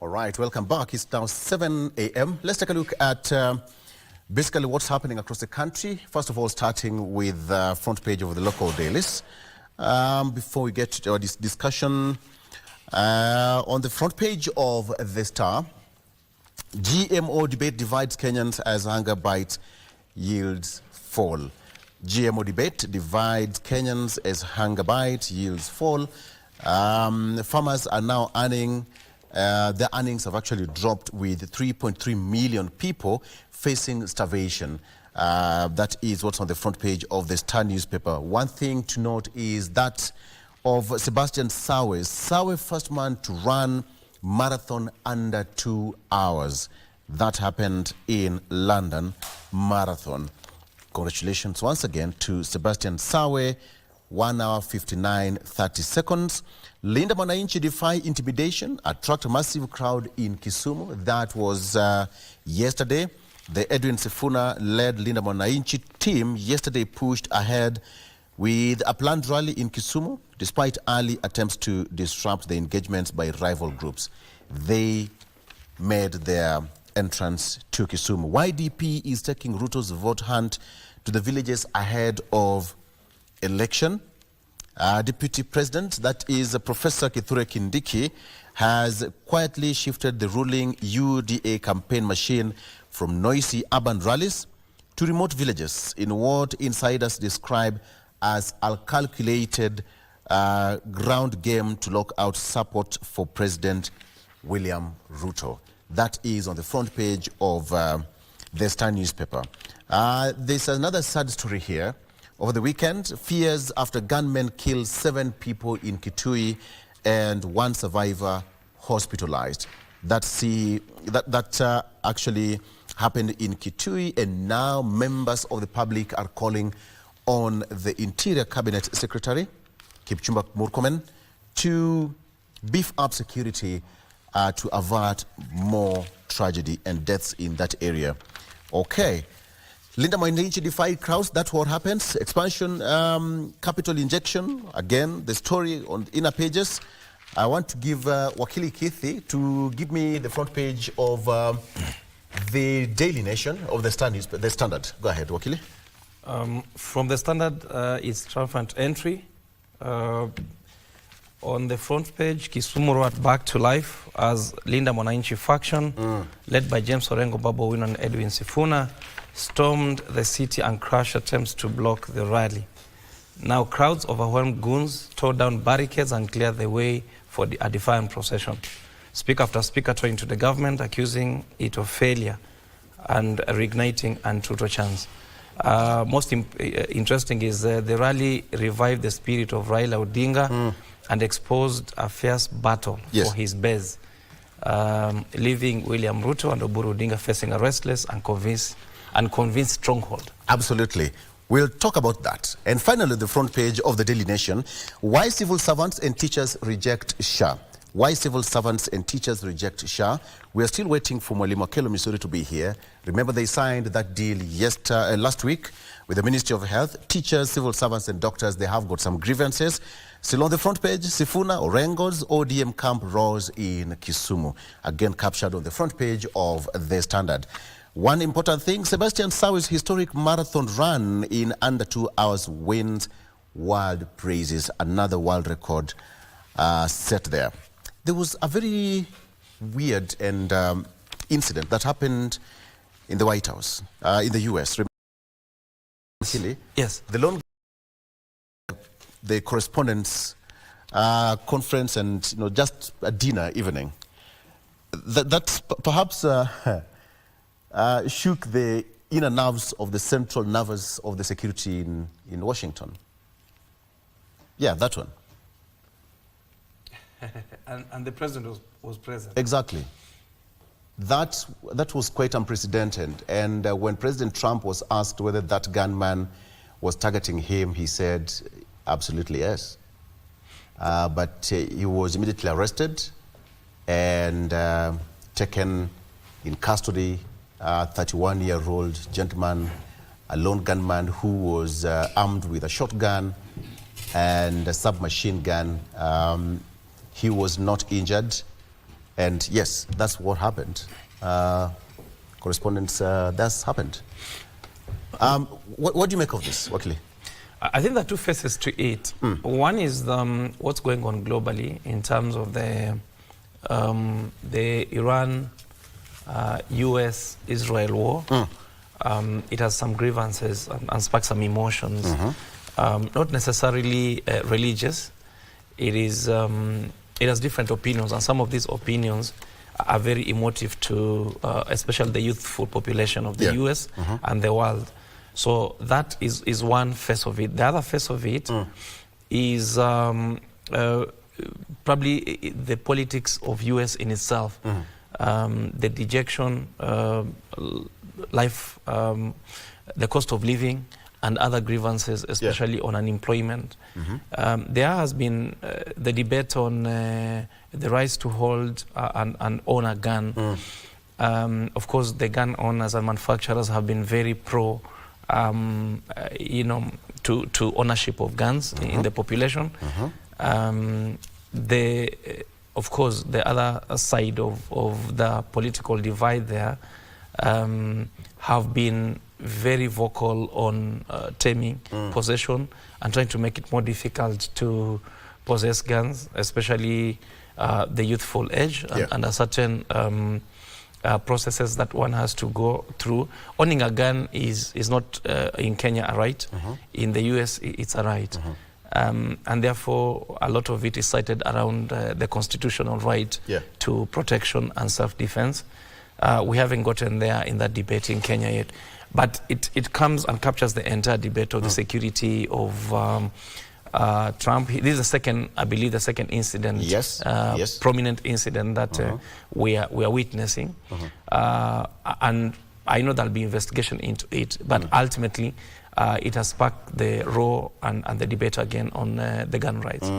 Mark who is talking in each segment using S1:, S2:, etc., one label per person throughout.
S1: All right, welcome back. It's now 7 a.m. Let's take a look at basically what's happening across the country. First of all, starting with the front page of the local dailies. Before we get to this discussion, on the front page of The Star, GMO debate divides Kenyans as hunger bite yields fall. GMO debate divides Kenyans as hunger bite yields fall. Farmers are now earning, their earnings have actually dropped with 3.3 million people facing starvation. That is what's on the front page of the Star newspaper. One thing to note is that of Sebastian Sawe, first man to run marathon under 2 hours. That happened in London Marathon. Congratulations once again to Sebastian Sawe, 1 hour 59:30 seconds. Linda Mwananchi defy intimidation, attract a massive crowd in Kisumu. That was yesterday. The Edwin Sifuna-led Linda Mwananchi team yesterday pushed ahead with a planned rally in Kisumu, despite early attempts to disrupt the engagements by rival groups. They made their entrance to Kisumu. YDP is taking Ruto's vote hunt to the villages ahead of election. Deputy President, that is Professor Kithure Kindiki, has quietly shifted the ruling UDA campaign machine from noisy urban rallies to remote villages in what insiders describe as a calculated ground game to lock out support for President William Ruto. That is on the front page of the Star newspaper. There's another sad story here. Over the weekend, fears after gunmen killed 7 people in Kitui and 1 survivor hospitalized. That actually happened in Kitui, and now members of the public are calling on the Interior Cabinet Secretary, Kipchumba Murkomen, to beef up security to avert more tragedy and deaths in that area. Okay. Linda Mwananchi defied crowds. That's what happens. Expansion, capital injection. Again, the story on the inner pages. I want to give Wakili Kithi to give me the front page of the Daily Nation of the Standard. Go ahead, Wakili.
S2: From the Standard, it's triumphant entry. On the front page, Kisumu brought back to life as Linda Mwananchi faction, led by James Orengo, Babu Owino and Edwin Sifuna, stormed the city and crushed attempts to block the rally. Now crowds overwhelmed goons, tore down barricades and cleared the way for a defiant procession. Speaker after speaker turning to the government, accusing it of failure and reigniting Antuto chance. Most interesting is the rally revived the spirit of Raila Odinga and exposed a fierce battle for his base, leaving William Ruto and Oburu Odinga facing a restless and convinced stronghold.
S1: Absolutely. We'll talk about that. And finally, the front page of the Daily Nation, why civil servants and teachers reject SHA. Why civil servants and teachers reject SHA. We are still waiting for Mwalimu Akelo Misuri to be here. Remember, they signed that deal last week with the Ministry of Health. Teachers, civil servants and doctors, they have got some grievances. Still on the front page, Sifuna Orengo's ODM camp roars in Kisumu. Again, captured on the front page of The Standard. One important thing, Sebastian Sawe's historic marathon run in under 2 hours wins world praises. Another world record set there. There was a very weird and incident that happened in the White House, in the US.
S2: Yes.
S1: The correspondence conference and just a dinner evening. That's perhaps shook the inner nerves of the central nerves of the security in Washington. Yeah, that one.
S2: and the president was present.
S1: Exactly. That was quite unprecedented. And when President Trump was asked whether that gunman was targeting him, he said, absolutely yes. But he was immediately arrested and taken in custody. 31-year-old gentleman, a lone gunman who was armed with a shotgun and a submachine gun. He was not injured. And yes, that's what happened. Correspondence, that's happened. What do you make of this, Wakili?
S2: I think there are two faces to it. One is what's going on globally in terms of the Iran, US-Israel war. It has some grievances and sparked some emotions, not necessarily religious. It has different opinions, and some of these opinions are very emotive to especially the youthful population of the US and the world. So that is one face of it. The other face of it is probably the politics of US in itself, the dejection, life, the cost of living, and other grievances, especially on unemployment. There has been the debate on the rights to hold and own a gun. Of course, the gun owners and manufacturers have been very pro, to ownership of guns in the population. Of course, the other side of the political divide there have been very vocal on taming possession and trying to make it more difficult to possess guns, especially the youthful age and a certain processes that one has to go through. Owning a gun is not in Kenya a right. In the US it's a right. And therefore a lot of it is cited around the constitutional right to protection and self-defense. We haven't gotten there in that debate in Kenya yet. But it comes and captures the entire debate of the security of Trump. This is the second, I believe, the second incident, prominent incident that we are witnessing. And I know there'll be investigation into it, but ultimately it has sparked the roar and the debate again on the gun rights.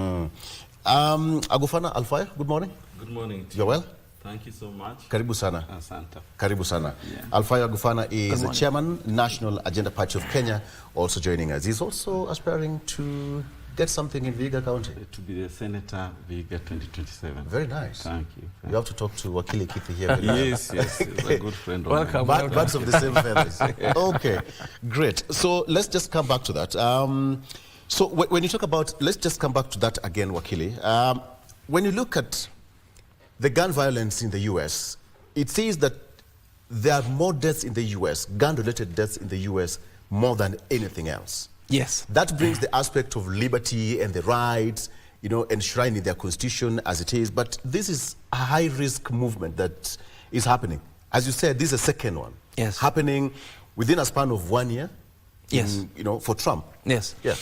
S1: Agufana Alfaya, good morning.
S3: Good morning.
S1: You're well?
S3: Thank you so much.
S1: Karibu sana.
S3: Asante.
S1: Karibu sana. Alfaya Agufana is the chairman, National Agenda Party of Kenya, also joining us. He's also aspiring to get something in Vihiga County.
S3: To be the Senator Vihiga 2027.
S1: Very nice.
S3: Thank you.
S1: You have to talk to Wakili Kithi here.
S3: Yes, he's a good friend of
S2: Welcome.
S3: mine.
S1: Birds of the same feathers. Okay, great. So let's just come back to that. So when you talk about, let's just come back to that again, Wakili. When you look at the gun violence in the US, it says that there are more deaths in the US, gun-related deaths in the US, more than anything else.
S2: Yes.
S1: That brings the aspect of liberty and the rights, enshrined in their constitution as it is. But this is a high-risk movement that is happening. As you said, this is a second one.
S2: Yes.
S1: Happening within a span of 1 year.
S2: Yes.
S1: For Trump.
S2: Yes.
S1: Yeah.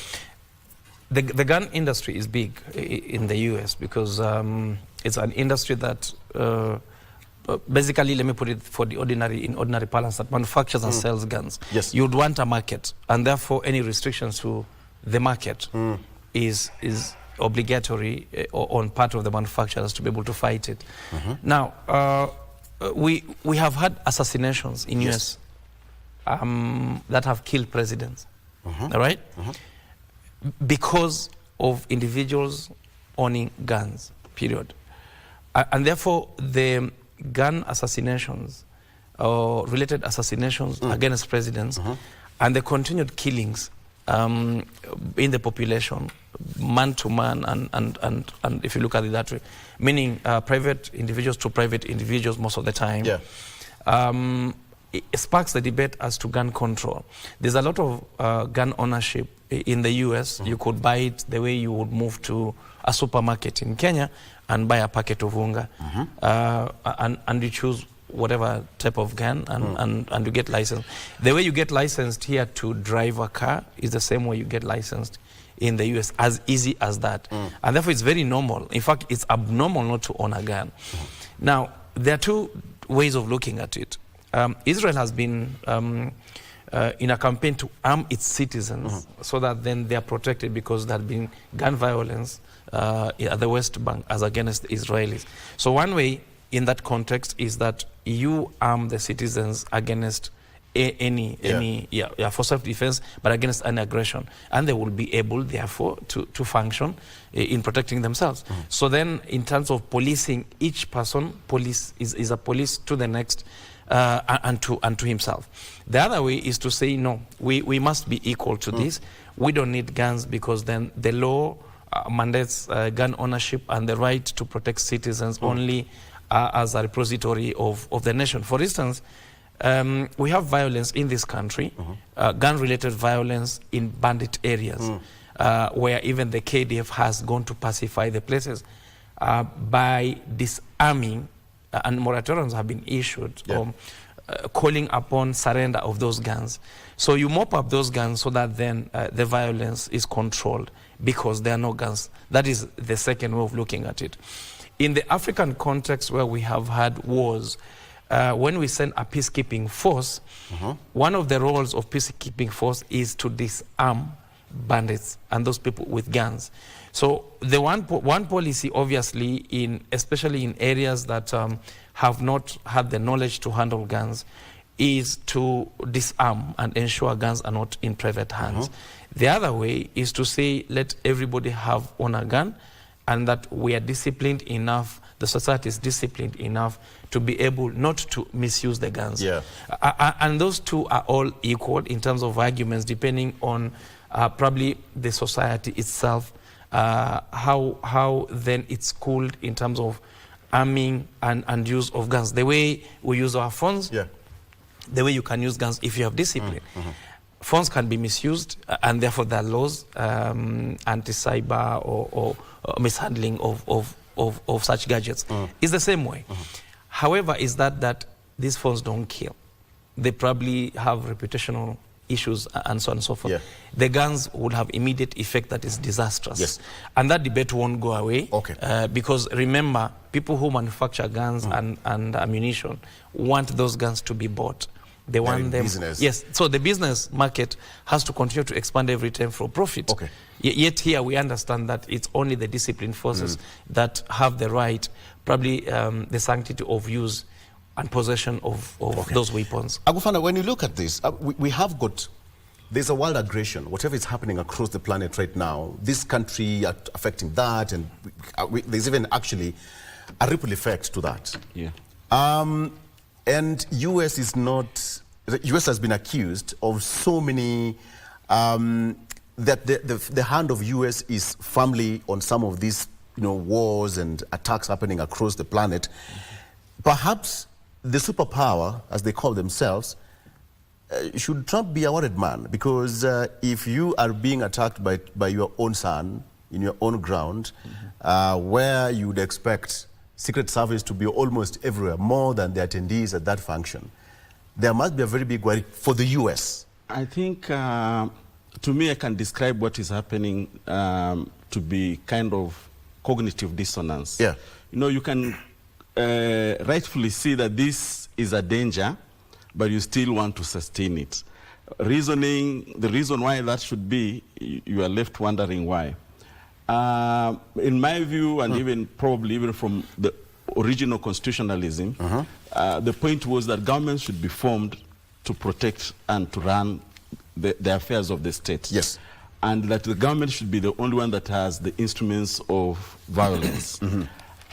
S2: The gun industry is big in the US because it's an industry that basically, let me put it in ordinary parlance, that manufactures and sells guns.
S1: Yes.
S2: You'd want a market, and therefore any restrictions to the market is obligatory on part of the manufacturers to be able to fight it. Now, we have had assassinations in US that have killed presidents, all right? Because of individuals owning guns, period. And therefore, the gun assassinations or related assassinations against presidents and the continued killings in the population, man to man, and if you look at it that way, meaning private individuals to private individuals most of the time, it sparks the debate as to gun control. There's a lot of gun ownership in the US. You could buy it the way you would move to a supermarket in Kenya and buy a packet of unga, and you choose whatever type of gun and you get licensed. The way you get licensed here to drive a car is the same way you get licensed in the US, as easy as that. And therefore it's very normal. In fact, it's abnormal not to own a gun. Now, there are two ways of looking at it. Israel has been in a campaign to arm its citizens so that then they are protected, because there had been gun violence at the West Bank as against the Israelis. So one way in that context is that you arm the citizens against for self-defense, but against an aggression, and they will be able, therefore, to function in protecting themselves. So then, in terms of policing, each person is a police to the next, and to himself. The other way is to say, no, we must be equal to this. We don't need guns, because then the law mandates gun ownership and the right to protect citizens only as a repository of the nation. For instance, we have violence in this country, gun-related violence in bandit areas, where even the KDF has gone to pacify the places by disarming, and moratoriums have been issued, calling upon surrender of those guns. So you mop up those guns so that then the violence is controlled, because there are no guns. That is the second way of looking at it. In the African context, where we have had wars, when we send a peacekeeping force, one of the roles of peacekeeping force is to disarm bandits and those people with guns. So the one policy, obviously, especially in areas that have not had the knowledge to handle guns, is to disarm and ensure guns are not in private hands. The other way is to say, let everybody own a gun, and that we are disciplined enough, the society is disciplined enough to be able not to misuse the guns. And those two are all equal in terms of arguments, depending on probably the society itself, how then it's schooled in terms of arming and use of guns. The way we use our phones, the way you can use guns if you have discipline. Phones can be misused, and therefore there are laws, anti-cyber or mishandling of such gadgets. It's the same way. However, is that these phones don't kill. They probably have reputational issues and so on and so forth. The guns would have immediate effect that is disastrous. And that debate won't go away. Because remember, people who manufacture guns and ammunition want those guns to be bought. They want them. Business. So the business market has to continue to expand every time for profit. Yet here we understand that it's only the disciplined forces that have the right, probably the sanctity of use and possession of those weapons.
S1: Agufana, when you look at this, we have got, there's a world aggression. Whatever is happening across the planet right now, this country affecting that, and there's even actually a ripple effect to that. And US is not, the US has been accused of so many, that the hand of US is firmly on some of these wars and attacks happening across the planet. Perhaps the superpower, as they call themselves, should Trump be a worried man? Because if you are being attacked by your own son in your own ground, where you would expect Secret Service to be almost everywhere, more than the attendees at that function, there must be a very big worry for the US.
S3: I think, to me, I can describe what is happening to be kind of cognitive dissonance. You can rightfully see that this is a danger, but you still want to sustain it. The reason why that should be, you are left wondering why. In my view, and even from the original constitutionalism, the point was that governments should be formed to protect and to run the affairs of the state. And that the government should be the only one that has the instruments of violence.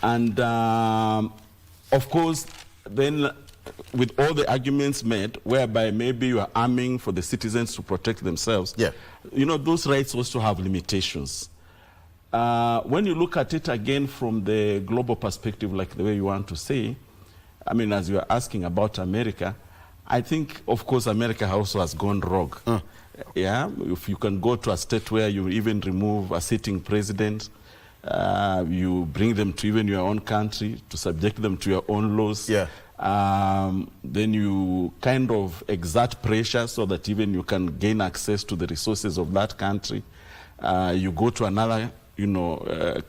S3: And of course, then with all the arguments made, whereby maybe you are arming for the citizens to protect themselves, those rights also have limitations. When you look at it again from the global perspective, like the way you want to say, I mean, as you are asking about America, I think, of course, America also has gone rogue. If you can go to a state where you even remove a sitting president, you bring them to even your own country to subject them to your own laws. Then you kind of exert pressure so that even you can gain access to the resources of that country. You go to another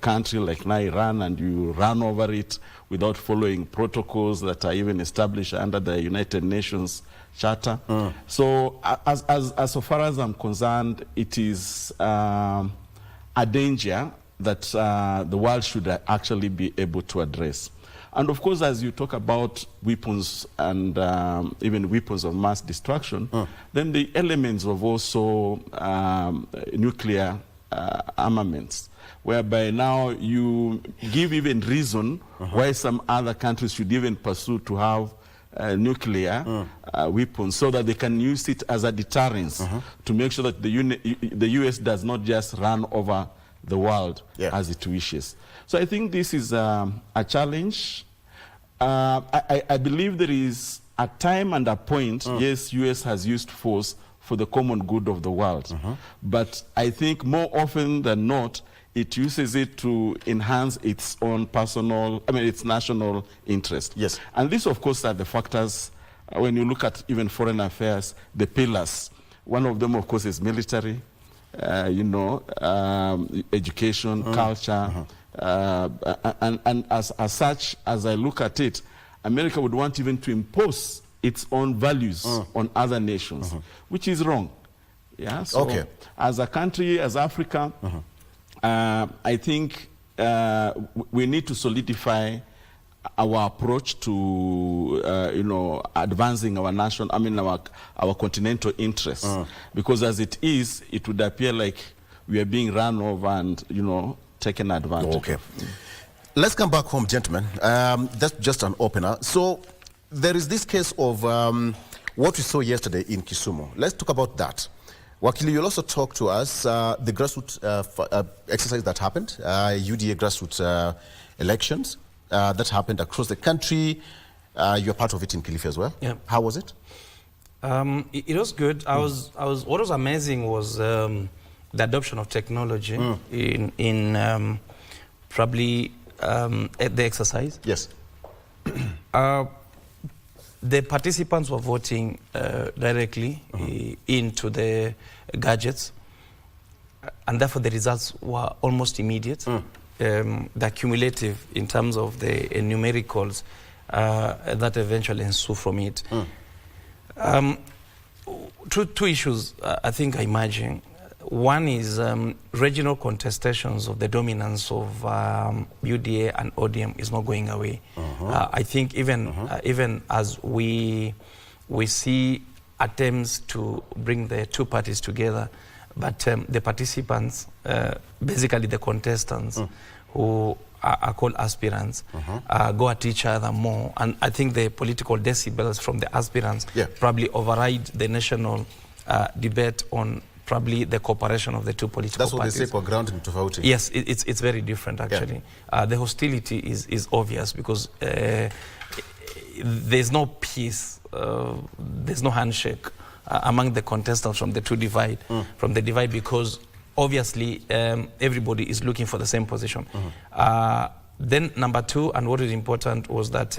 S3: country like Iran, and you run over it without following protocols that are even established under the United Nations Charter. So as far as I'm concerned, it is a danger that the world should actually be able to address. And of course, as you talk about weapons and even weapons of mass destruction, then the elements of also nuclear armaments, whereby now you give even reason why some other countries should even pursue to have nuclear weapons, so that they can use it as a deterrence to make sure that the US does not just run over the world as it wishes. So I think this is a challenge. I believe there is a time and a point, yes, US has used force for the common good of the world. But I think more often than not, it uses it to enhance its own personal, its national interest.
S1: Yes.
S3: And these, of course, are the factors, when you look at even foreign affairs, the pillars. One of them, of course, is military, education, culture. And as such, as I look at it, America would want even to impose its own values on other nations, which is wrong. Yeah. So as a country, as Africa, I think we need to solidify our approach to, advancing our our continental interests. Because as it is, it would appear like we are being run over and, taken advantage of.
S1: Let's come back home, gentlemen. That's just an opener. So there is this case of what we saw yesterday in Kisumu. Let's talk about that. Wakili, you'll also talk to us the grassroots exercise that happened, UDA grassroots elections that happened across the country. You're part of it in Kilifi as well.
S2: Yeah.
S1: How was it?
S2: It was good. What was amazing was the adoption of technology in probably at the exercise.
S1: Yes.
S2: The participants were voting directly into the gadgets, and therefore the results were almost immediate. The cumulative in terms of the numericals that eventually ensue from it. Two issues I think are emerging. One is regional contestations of the dominance of UDA and ODM is not going away. I think even as we see attempts to bring the two parties together, but the participants, basically the contestants, who are called aspirants, go at each other more. And I think the political decibels from the aspirants probably override the national debate on probably the cooperation of the two political parties.
S1: That's what they say for grounding to voting.
S2: Yes, it's very different actually. The hostility is obvious because there's no peace, there's no handshake among the contestants from the divide because obviously everybody is looking for the same position. Then number two, and what is important was that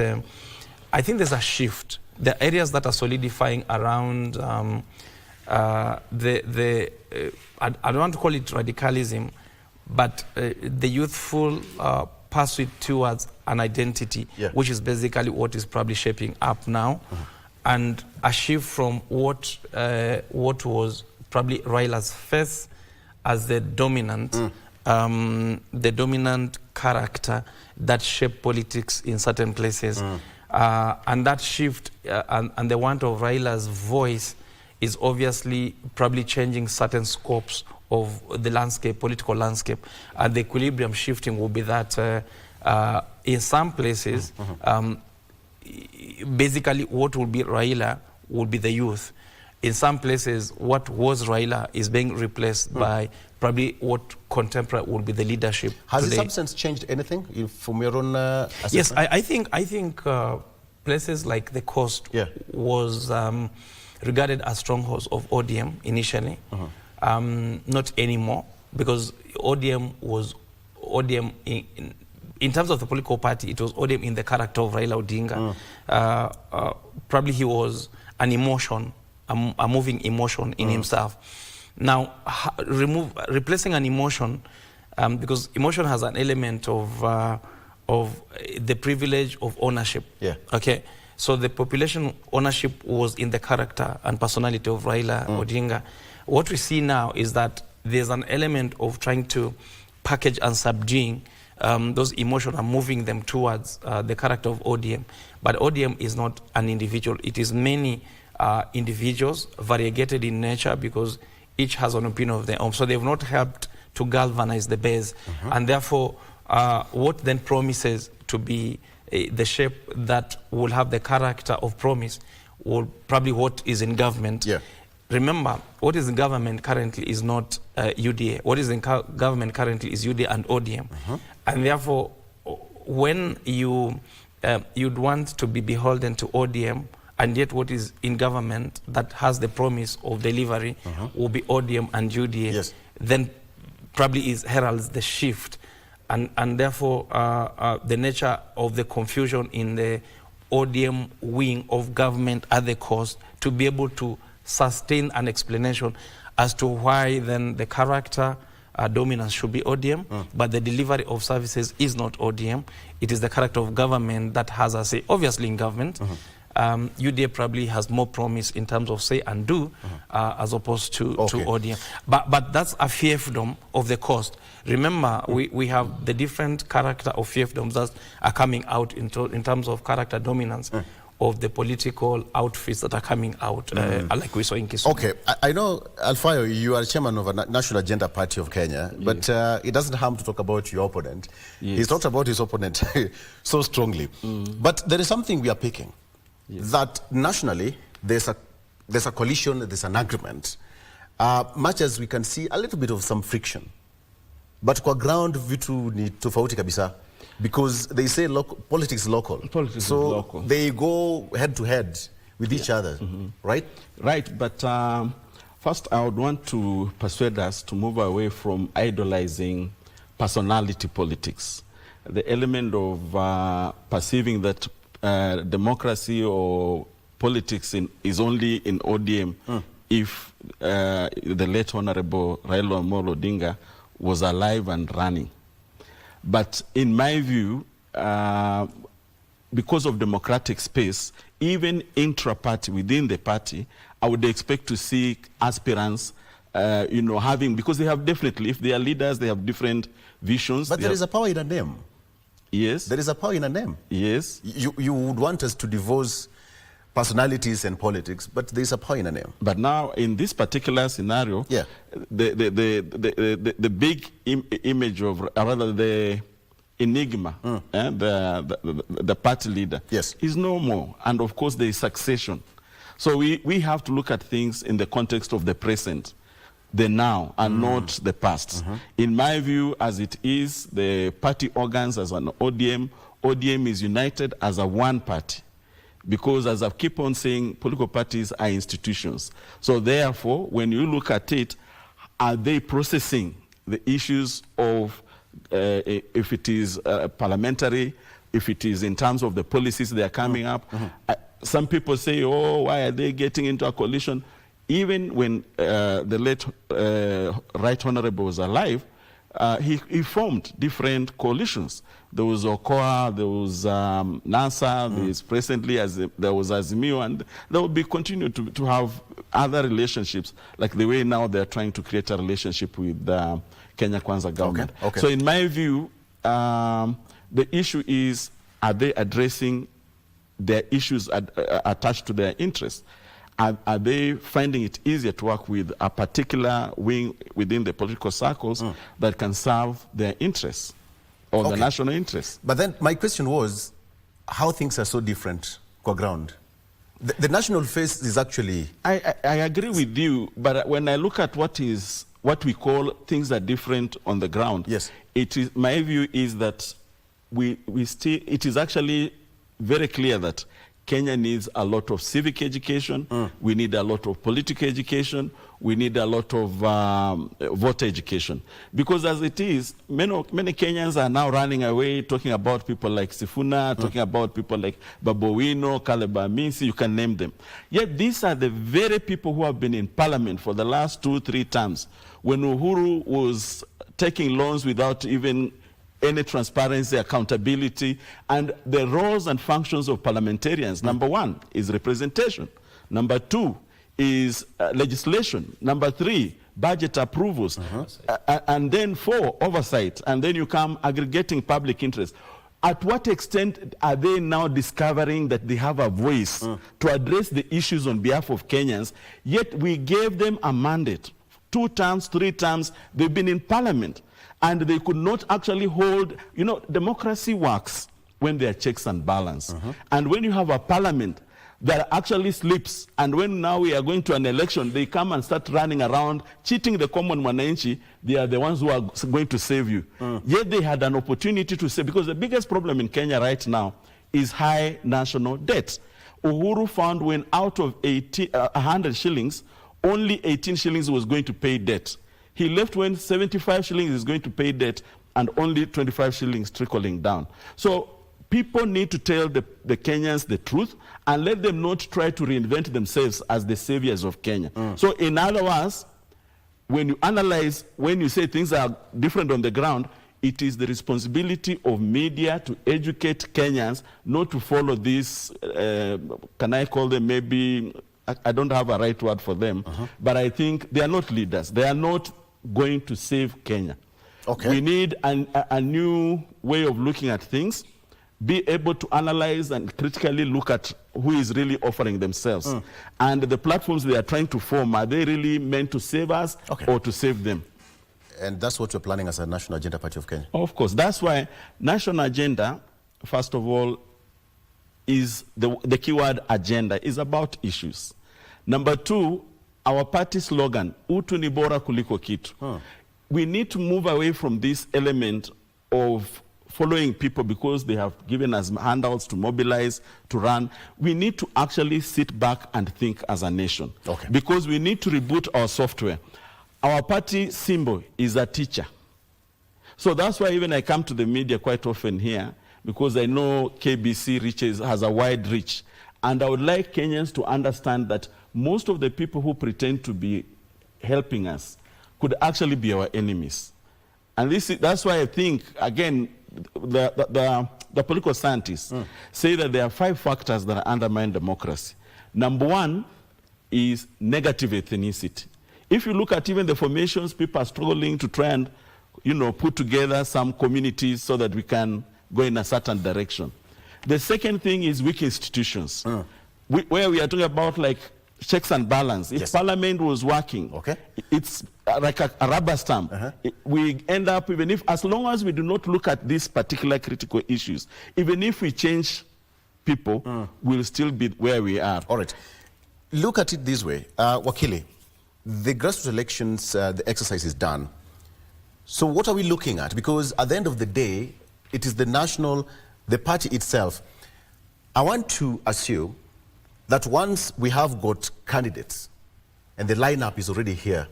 S2: I think there's a shift. The areas that are solidifying around I don't want to call it radicalism, but the youthful pursuit towards an identity, which is basically what is probably shaping up now, and a shift from what was probably Raila's face as the dominant character that shaped politics in certain places, and that shift and the want of Raila's voice is obviously probably changing certain scopes of the landscape, political landscape. And the equilibrium shifting will be that in some places, basically what will be Raila will be the youth. In some places, what was Raila is being replaced by probably what contemporary will be the leadership.
S1: Has
S2: today.
S1: the substance changed anything from your own assessment?
S2: Yes, I think places like the coast was regarded as strongholds of ODM initially, not anymore, because ODM was ODM in terms of the political party. It was ODM in the character of Raila Odinga. Probably he was an emotion, a moving emotion in himself. Now, replacing an emotion, because emotion has an element of the privilege of ownership. Okay. So the population ownership was in the character and personality of Raila Odinga. What we see now is that there's an element of trying to package and subduing those emotions are moving them towards the character of ODM. But ODM is not an individual. It is many individuals, variegated in nature, because each has an opinion of their own. So they've not helped to galvanize the base. And therefore, what then promises to be the shape that will have the character of promise will probably what is in government. Yeah. Remember, what is in government currently is not UDA. What is in government currently is UDA and ODM. And therefore, when you'd want to be beholden to ODM, and yet what is in government that has the promise of delivery will be ODM and UDA, yes, then probably heralds the shift. And therefore, the nature of the confusion in the ODM wing of government at the cost to be able to sustain an explanation as to why then the character dominance should be ODM, but the delivery of services is not ODM. It is the character of government that has a say. Obviously in government, UDA probably has more promise in terms of say and do as opposed to ODM. But that's a fiefdom of the coast. Remember, we have the different character of fiefdoms that are coming out in terms of character dominance of the political outfits that are coming out, like we saw in Kisumu. Okay,
S1: I know, Alfayo, you are chairman of a National Agenda Party of Kenya, but it doesn't harm to talk about your opponent. He's talked about his opponent so strongly. But there is something we are picking. That nationally there's a coalition, there's an agreement, much as we can see a little bit of some friction, but kwa ground vitu ni tofauti kabisa, because they say politics is local. Politics so is local. They go head to head with each other, right?
S3: Right, but first I would want to persuade us to move away from idolizing personality politics. The element of perceiving that democracy or politics is only in ODM if the late Honorable Raila Amolo Odinga was alive and running. But in my view, because of democratic space, even intra-party, within the party, I would expect to see aspirants, having, because they have definitely, if they are leaders, they have different visions.
S1: But there is a power in a name.
S3: Yes.
S1: There is a power in a name.
S3: Yes.
S1: You would want us to divorce personalities and politics, but there is a power in a name.
S3: But now, in this particular scenario, the big image of, rather the enigma, the party leader, is no more. And of course, there is succession. So we have to look at things in the context of the present, the now, and not the past. In my view, as it is, the party organs as an ODM is united as a one party. Because as I keep on saying, political parties are institutions. So therefore, when you look at it, are they processing the issues of, if it is parliamentary, if it is in terms of the policies they are coming up? Some people say, oh, why are they getting into a coalition? Even when the late Right Honorable was alive, he formed different coalitions. There was OKOA, there was NASA, there is presently, there was Azimio, and there will be continued to have other relationships, like the way now they're trying to create a relationship with the Kenya Kwanza government. So in my view, the issue is, are they addressing their issues attached to their interests? Are they finding it easier to work with a particular wing within the political circles that can serve their interests or the national interests?
S1: But then my question was, how things are so different on ground? The national face is actually...
S3: I agree with you, but when I look at what we call things are different on the ground, it is, my view is that it is actually very clear that Kenya needs a lot of civic education. We need a lot of political education. We need a lot of voter education. Because as it is, many Kenyans are now running away, talking about people like Sifuna, talking about people like Babu Owino, Caleb Amisi, you can name them. Yet these are the very people who have been in parliament for the last 2-3 terms. When Uhuru was taking loans without even any transparency, accountability, and the roles and functions of parliamentarians. Number one is representation. Number two is legislation. Number three, budget approvals, and then 4, oversight, and then you come aggregating public interest. At what extent are they now discovering that they have a voice to address the issues on behalf of Kenyans? Yet we gave them a mandate. 2 terms, 3 terms, they've been in parliament, and they could not actually hold, you know, democracy works when there are checks and balance. And when you have a parliament that actually sleeps, and when now we are going to an election, they come and start running around, cheating the common Mwananchi, they are the ones who are going to save you. Yet they had an opportunity to save, because the biggest problem in Kenya right now is high national debt. Uhuru found when out of 100 shillings, only 18 shillings was going to pay debt. He left when 75 shillings is going to pay debt, and only 25 shillings trickling down. So people need to tell the Kenyans the truth, and let them not try to reinvent themselves as the saviors of Kenya. So in other words, when you analyze, when you say things are different on the ground, it is the responsibility of media to educate Kenyans, not to follow these, can I call them maybe, I don't have a right word for them, but I think they are not leaders. They are not going to save Kenya. Okay. We need a new way of looking at things, be able to analyze and critically look at who is really offering themselves. And the platforms they are trying to form, are they really meant to save us or to save them?
S1: And that's what you're planning as a National Agenda Party of Kenya?
S3: Of course. That's why National Agenda, first of all, is the keyword agenda, is about issues. Number 2, our party slogan, Utu ni bora kuliko kitu. We need to move away from this element of following people because they have given us handouts to mobilize, to run. We need to actually sit back and think as a nation. Because we need to reboot our software. Our party symbol is a teacher. So that's why even I come to the media quite often here, because I know KBC has a wide reach. And I would like Kenyans to understand that most of the people who pretend to be helping us could actually be our enemies. And that's why I think, again, the political scientists say that there are 5 factors that undermine democracy. Number 1 is negative ethnicity. If you look at even the formations, people are struggling to try and, you know, put together some communities so that we can go in a certain direction. The second thing is weak institutions, where we are talking about like checks and balance. If Parliament was working, it's like a rubber stamp. We end up, even if, as long as we do not look at these particular critical issues, even if we change people, we'll still be where we are.
S1: All right. Look at it this way. Wakili, the grassroots elections, the exercise is done. So what are we looking at? Because at the end of the day, it is the party itself. I want to assume that once we have got candidates and the lineup is already here,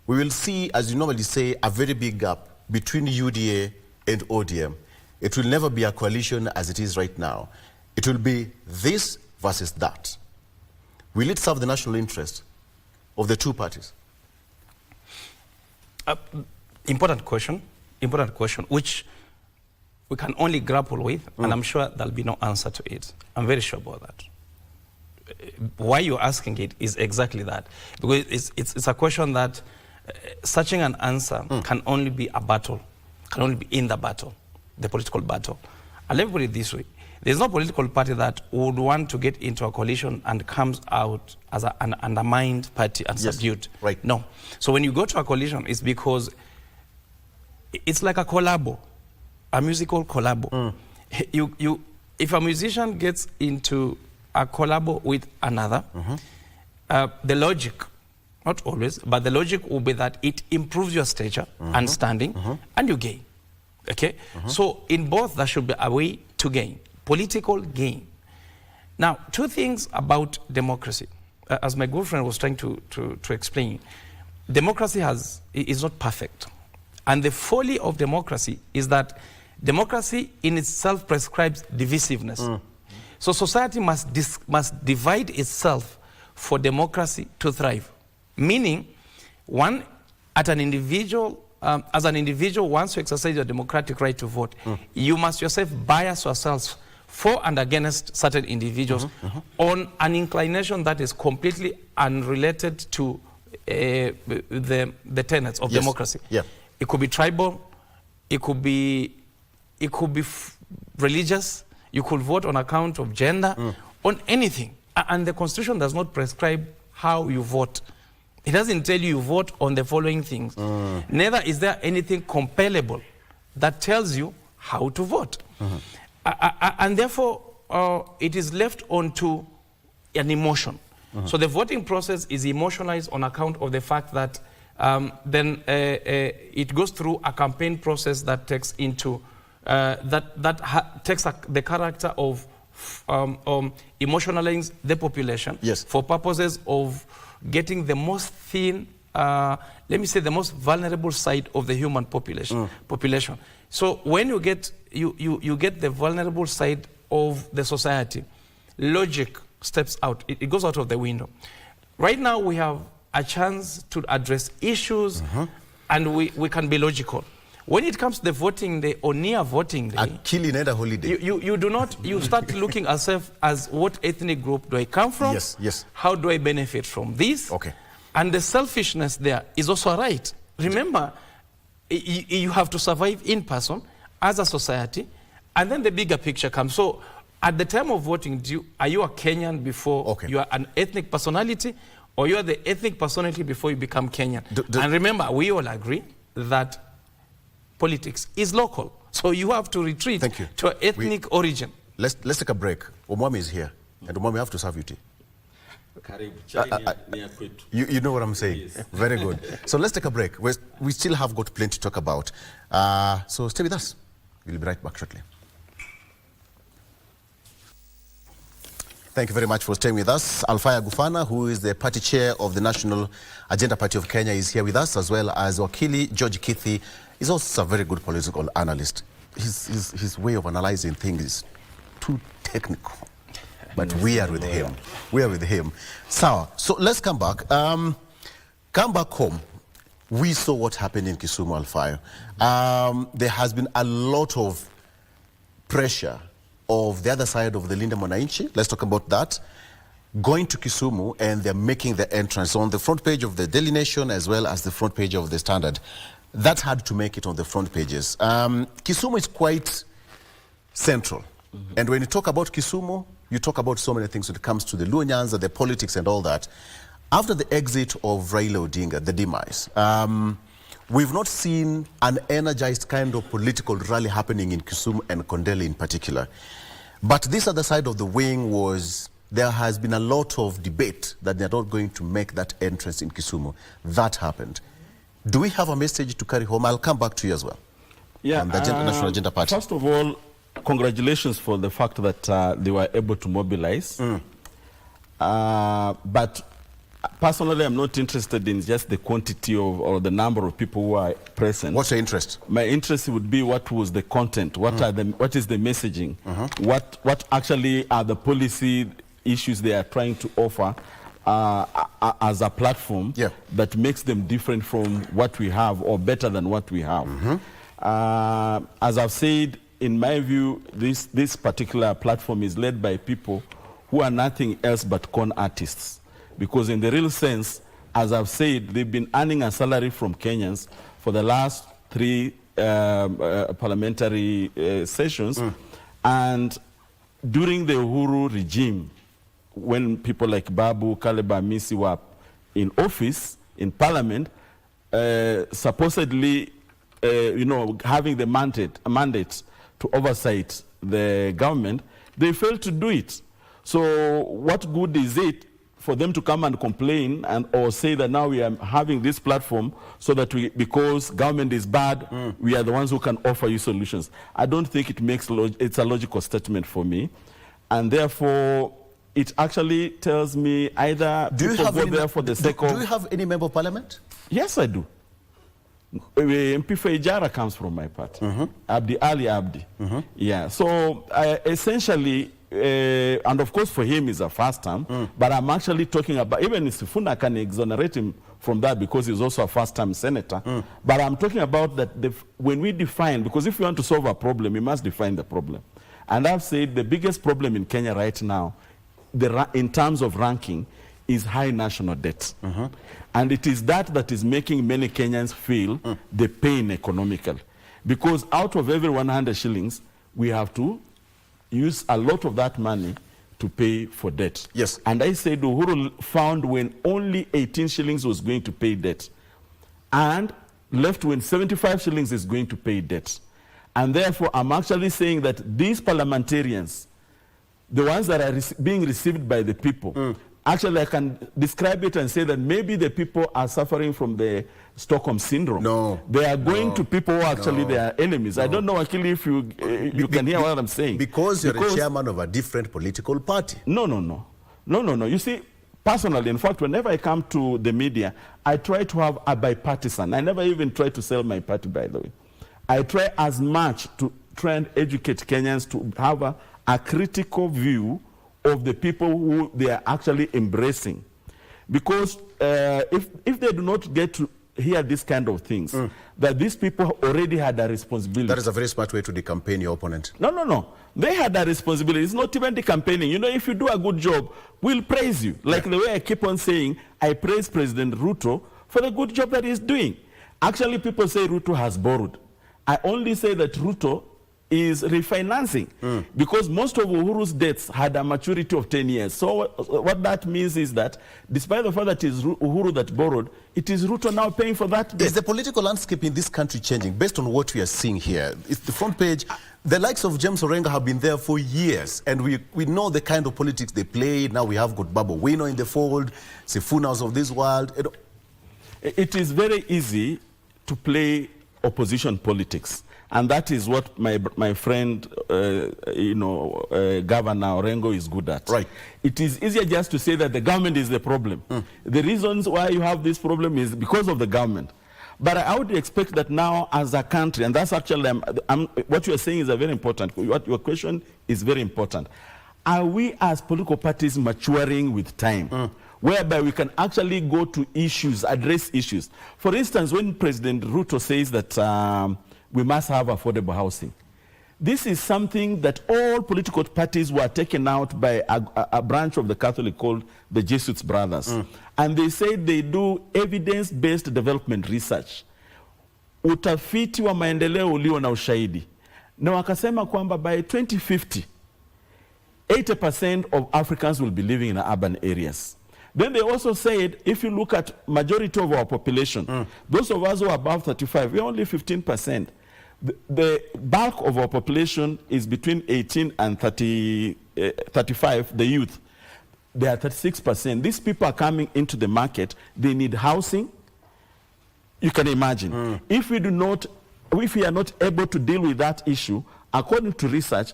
S1: we will see, as you normally say, a very big gap between UDA and ODM. It will never be a coalition as it is right now. It will be this versus that. Will it serve the national interest of the 2 parties?
S2: Important question, which we can only grapple with, and I'm sure there'll be no answer to it. I'm very sure about that. Why you're asking it is exactly that. Because it's a question that searching an answer can only be a battle, can only be in the battle, the political battle. And let me put it this way. There's no political party that would want to get into a coalition and comes out as an undermined party and subdued.
S1: Right.
S2: No. So when you go to a coalition, it's because it's like a collabo, a musical collabo. If a musician gets into a collabo with another, the logic, not always, but the logic will be that it improves your stature and standing, and you gain. Okay? So in both, there should be a way to gain, political gain. Now, 2 things about democracy. As my good friend was trying to explain, democracy is not perfect. And the folly of democracy is that democracy in itself prescribes divisiveness. So society must divide itself for democracy to thrive. Meaning, as an individual, once you exercise your democratic right to vote, you must yourself bias yourselves for and against certain individuals on an inclination that is completely unrelated to the tenets of democracy.
S1: Yeah.
S2: It could be tribal, it could be religious, you could vote on account of gender, on anything. And the Constitution does not prescribe how you vote. It doesn't tell you vote on the following things. Neither is there anything compellable that tells you how to vote. And therefore, it is left onto an emotion. So the voting process is emotionalized on account of the fact that then it goes through a campaign process that takes into takes the character of emotionalizing the population for purposes of getting the most thin, let me say, the most vulnerable side of the human population. So when you get you get the vulnerable side of the society, logic steps out. It goes out of the window. Right now we have a chance to address issues, and we can be logical. When it comes to the voting day or near voting day, you do not, you start looking at yourself as what ethnic group do I come from? How do I benefit from this? And the selfishness there is also a right. Remember, you have to survive in person as a society, and then the bigger picture comes. So at the time of voting, are you a Kenyan before you are an ethnic personality, or you are the ethnic personality before you become Kenyan? And remember, we all agree that politics is local. So you have to retreat to an ethnic origin.
S1: Let's take a break. Omwami is here, and Omwami, have to serve you tea. You know what I'm saying? Yes. Very good. So let's take a break. We still have got plenty to talk about. So stay with us. We'll be right back shortly. Thank you very much for staying with us. Alfaya Gufana, who is the party chair of the National Agenda Party of Kenya, is here with us, as well as Wakili George Kithi. He's also a very good political analyst. His way of analyzing things is too technical. But we are with him. We are with him. So let's come back. Come back home. We saw what happened in Kisumu, Alfaya. There has been a lot of pressure of the other side of the Linda Mwananchi. Let's talk about that. Going to Kisumu, and they're making the entrance on the front page of the Daily Nation as well as the front page of the Standard. That's hard to make it on the front pages. Kisumu is quite central. And when you talk about Kisumu, you talk about so many things when it comes to the Luo Nyanza, the politics and all that. After the exit of Raila Odinga, the demise, we've not seen an energized kind of political rally happening in Kisumu and Kondele in particular. But this other side of the wing was, there has been a lot of debate that they're not going to make that entrance in Kisumu. That happened. Do we have a message to carry home? I'll come back to you as well.
S3: Yeah,
S1: the National Agenda Party.
S3: First of all, congratulations for the fact that they were able to mobilize. But personally, I'm not interested in just the quantity of or the number of people who are present.
S1: What's your interest?
S3: My interest would be what was the content, what is the messaging, what actually are the policy issues they are trying to offer as a platform that makes them different from what we have or better than what we have. As I've said, in my view, this particular platform is led by people who are nothing else but con artists. Because in the real sense, as I've said, they've been earning a salary from Kenyans for the last 3 parliamentary sessions. And during the Uhuru regime, when people like Babu, Caleb Amisi were in office, in parliament, supposedly, having the mandate to oversight the government, they failed to do it. So what good is it for them to come and complain or say that now we are having this platform so that because government is bad, we are the ones who can offer you solutions? I don't think it makes it's a logical statement for me. And therefore, it actually tells me either people go there for the sake of...
S1: Do you have any member of parliament?
S3: Yes, I do. MP Ijara comes from my party. Abdi Ali Abdi. Yeah, so essentially, and of course for him is a first term, but I'm actually talking about, even Sifuna can exonerate him from that because he's also a first term senator. But I'm talking about that when we define, because if you want to solve a problem, you must define the problem. And I've said the biggest problem in Kenya right now, in terms of ranking, is high national debt. And it is that is making many Kenyans feel the pain economically. Because out of every 100 shillings, we have to use a lot of that money to pay for debt.
S1: Yes.
S3: And I said Uhuru found when only 18 shillings was going to pay debt, and left when 75 shillings is going to pay debt. And therefore, I'm actually saying that these parliamentarians, the ones that are being received by the people, actually I can describe it and say that maybe the people are suffering from the Stockholm syndrome.
S1: No.
S3: They are going to people who actually they are enemies. I don't know actually if you can hear what I'm saying.
S1: Because you're a chairman of a different political party.
S3: No. You see, personally, in fact, whenever I come to the media, I try to have a bipartisan. I never even try to sell my party, by the way. I try as much to try and educate Kenyans to have a critical view of the people who they are actually embracing. Because if they do not get to hear these kind of things, that these people already had a responsibility.
S1: That is a very smart way to decampaign your opponent.
S3: No. They had a responsibility. It's not even decampaigning. You know, if you do a good job, we'll praise you. Like the way I keep on saying, I praise President Ruto for the good job that he's doing. Actually, people say Ruto has borrowed. I only say that Ruto is refinancing because most of Uhuru's debts had a maturity of 10 years. So what that means is that despite the fact that it is Uhuru that borrowed, it is Ruto now paying for that debt.
S1: Is the political landscape in this country changing based on what we are seeing here? It's the front page. The likes of James Orengo have been there for years, and we know the kind of politics they play. Now we have got Babu Wino in the fold, Sifunas of this world.
S3: It is very easy to play opposition politics. And that is what my friend, Governor Orengo is good at.
S1: Right.
S3: It is easier just to say that the government is the problem. The reasons why you have this problem is because of the government. But I would expect that now as a country, and that's actually, what you are saying is a very important, what your question is very important. Are we as political parties maturing with time? Whereby we can actually go to issues, address issues. For instance, when President Ruto says that we must have affordable housing. This is something that all political parties were taken out by a branch of the Catholic called the Jesuits Brothers. And they say they do evidence-based development research. Utafiti wa maendeleo ulio na ushahidi. Na wakasema kwamba by 2050, 80% of Africans will be living in urban areas. Then they also said, if you look at majority of our population, those of us who are above 35, we're only 15%. The bulk of our population is between 18 and 35, the youth. They are 36%. These people are coming into the market. They need housing. You can imagine. If we are not able to deal with that issue, according to research,